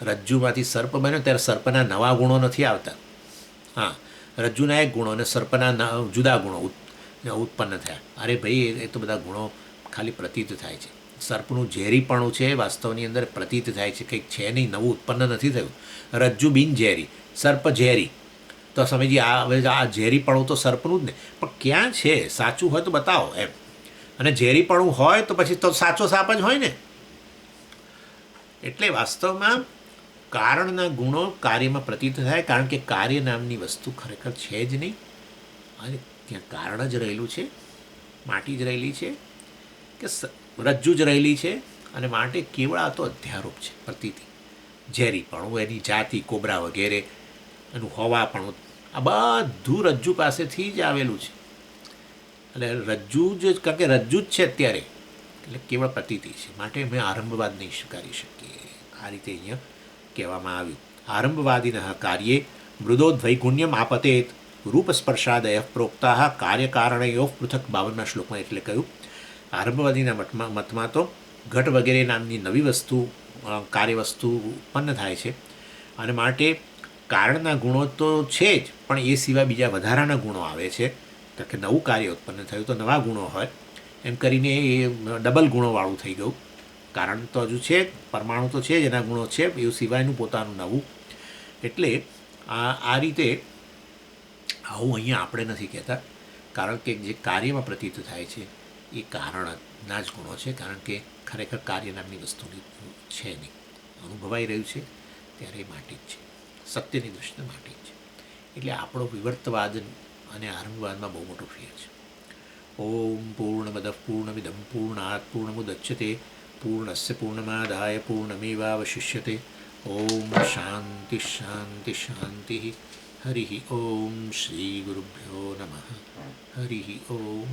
Speaker 1: રજ્જુમાંથી સર્પ બન્યો ત્યારે સર્પના નવા ગુણો નથી આવતા. હા, રજ્જુના એક ગુણો અને સર્પના જુદા ગુણો ઉત્પન્ન થયા. અરે ભાઈ, એ તો બધા ગુણો ખાલી પ્રતીત થાય છે. સર્પનું ઝેરીપણું છે વાસ્તવની અંદર પ્રતીત થાય છે, કંઈક છે નહીં, નવું ઉત્પન્ન નથી થયું. રજ્જુ બિન ઝેરી, સર્પ ઝેરી. તો સમજી આ ઝેરીપણું તો સર્પનું જ ને, પણ ક્યાં છે? સાચું હોય તો બતાવો એમ. અને ઝેરીપણું હોય તો પછી તો સાચો સાપ જ હોય ને. એટલે વાસ્તવમાં કારણના ગુણો કાર્યમાં પ્રતીત થાય, કારણ કે કાર્ય નામની વસ્તુ ખરેખર છે જ નહીં. અને ત્યાં કારણ જ રહેલું છે, માટી જ રહેલી છે, કે રજ્જુ જ રહેલી છે. અને માટે કેવળ આ તો અધ્યારોપ છે, પ્રતીતિ. ઝેરીપણું, એની જાતિ, કોબરા વગેરે, એનું હોવાપણું, આ બધું રજ્જુ પાસેથી જ આવેલું છે. એટલે રજ્જુ જ, કારણ કે રજ્જુ જ છે અત્યારે, એટલે કેવળ પ્રતીતિ છે. માટે અમે આરંભવાદ નહીં સ્વીકારી શકીએ. આ રીતે અહીંયા કહેવામાં આવ્યું. આરંભવાદિનઃ કાર્યે મૃદોદ્વૈગુણ્યમ આપતેત રૂપસ્પર્શાદય પ્રોક્તા કાર્યકારણયો પૃથક 52મા શ્લોકમાં એટલે કહ્યું. આરંભવાદીના મતમાં તો ઘટ વગેરે નામની નવી વસ્તુ, કાર્યવસ્તુ ઉત્પન્ન થાય છે. અને માટે કારણના ગુણો તો છે જ, પણ એ સિવાય બીજા વધારાના ગુણો આવે છે. કારણ કે નવું કાર્ય ઉત્પન્ન થયું તો નવા ગુણો હોય, એમ કરીને એ ડબલ ગુણોવાળું થઈ ગયું. કારણ તો હજુ છે, પરમાણુ તો છે જ, એના ગુણો છે, એવું સિવાયનું પોતાનું નવું. એટલે આ રીતે આવું અહીંયા આપણે નથી કહેતા, કારણ કે જે કાર્યમાં પ્રતીત થાય છે એ કારણના જ ગુણો છે. કારણ કે ખરેખર કાર્ય નામની વસ્તુની છે નહીં, અનુભવાઈ રહ્યું છે ત્યારે એ માટી જ છે, સત્યની દૃષ્ટિએ માટી જ છે. એટલે આપણો વિવર્તવાદ અને આરંભવાદમાં બહુ મોટો ફેર છે. ઓમ પૂર્ણમદ પૂર્ણમિદં પૂર્ણાત પૂર્ણમુદચ્યતે પૂર્ણસ્ય પૂર્ણમાદાય પૂર્ણમેવાવશિષ્યતે. ઓમ શાંતિ શાંતિ શાંતિ. હરિ ઓમ શ્રી ગુરુભ્યો નમઃ. હરિ ઓમ.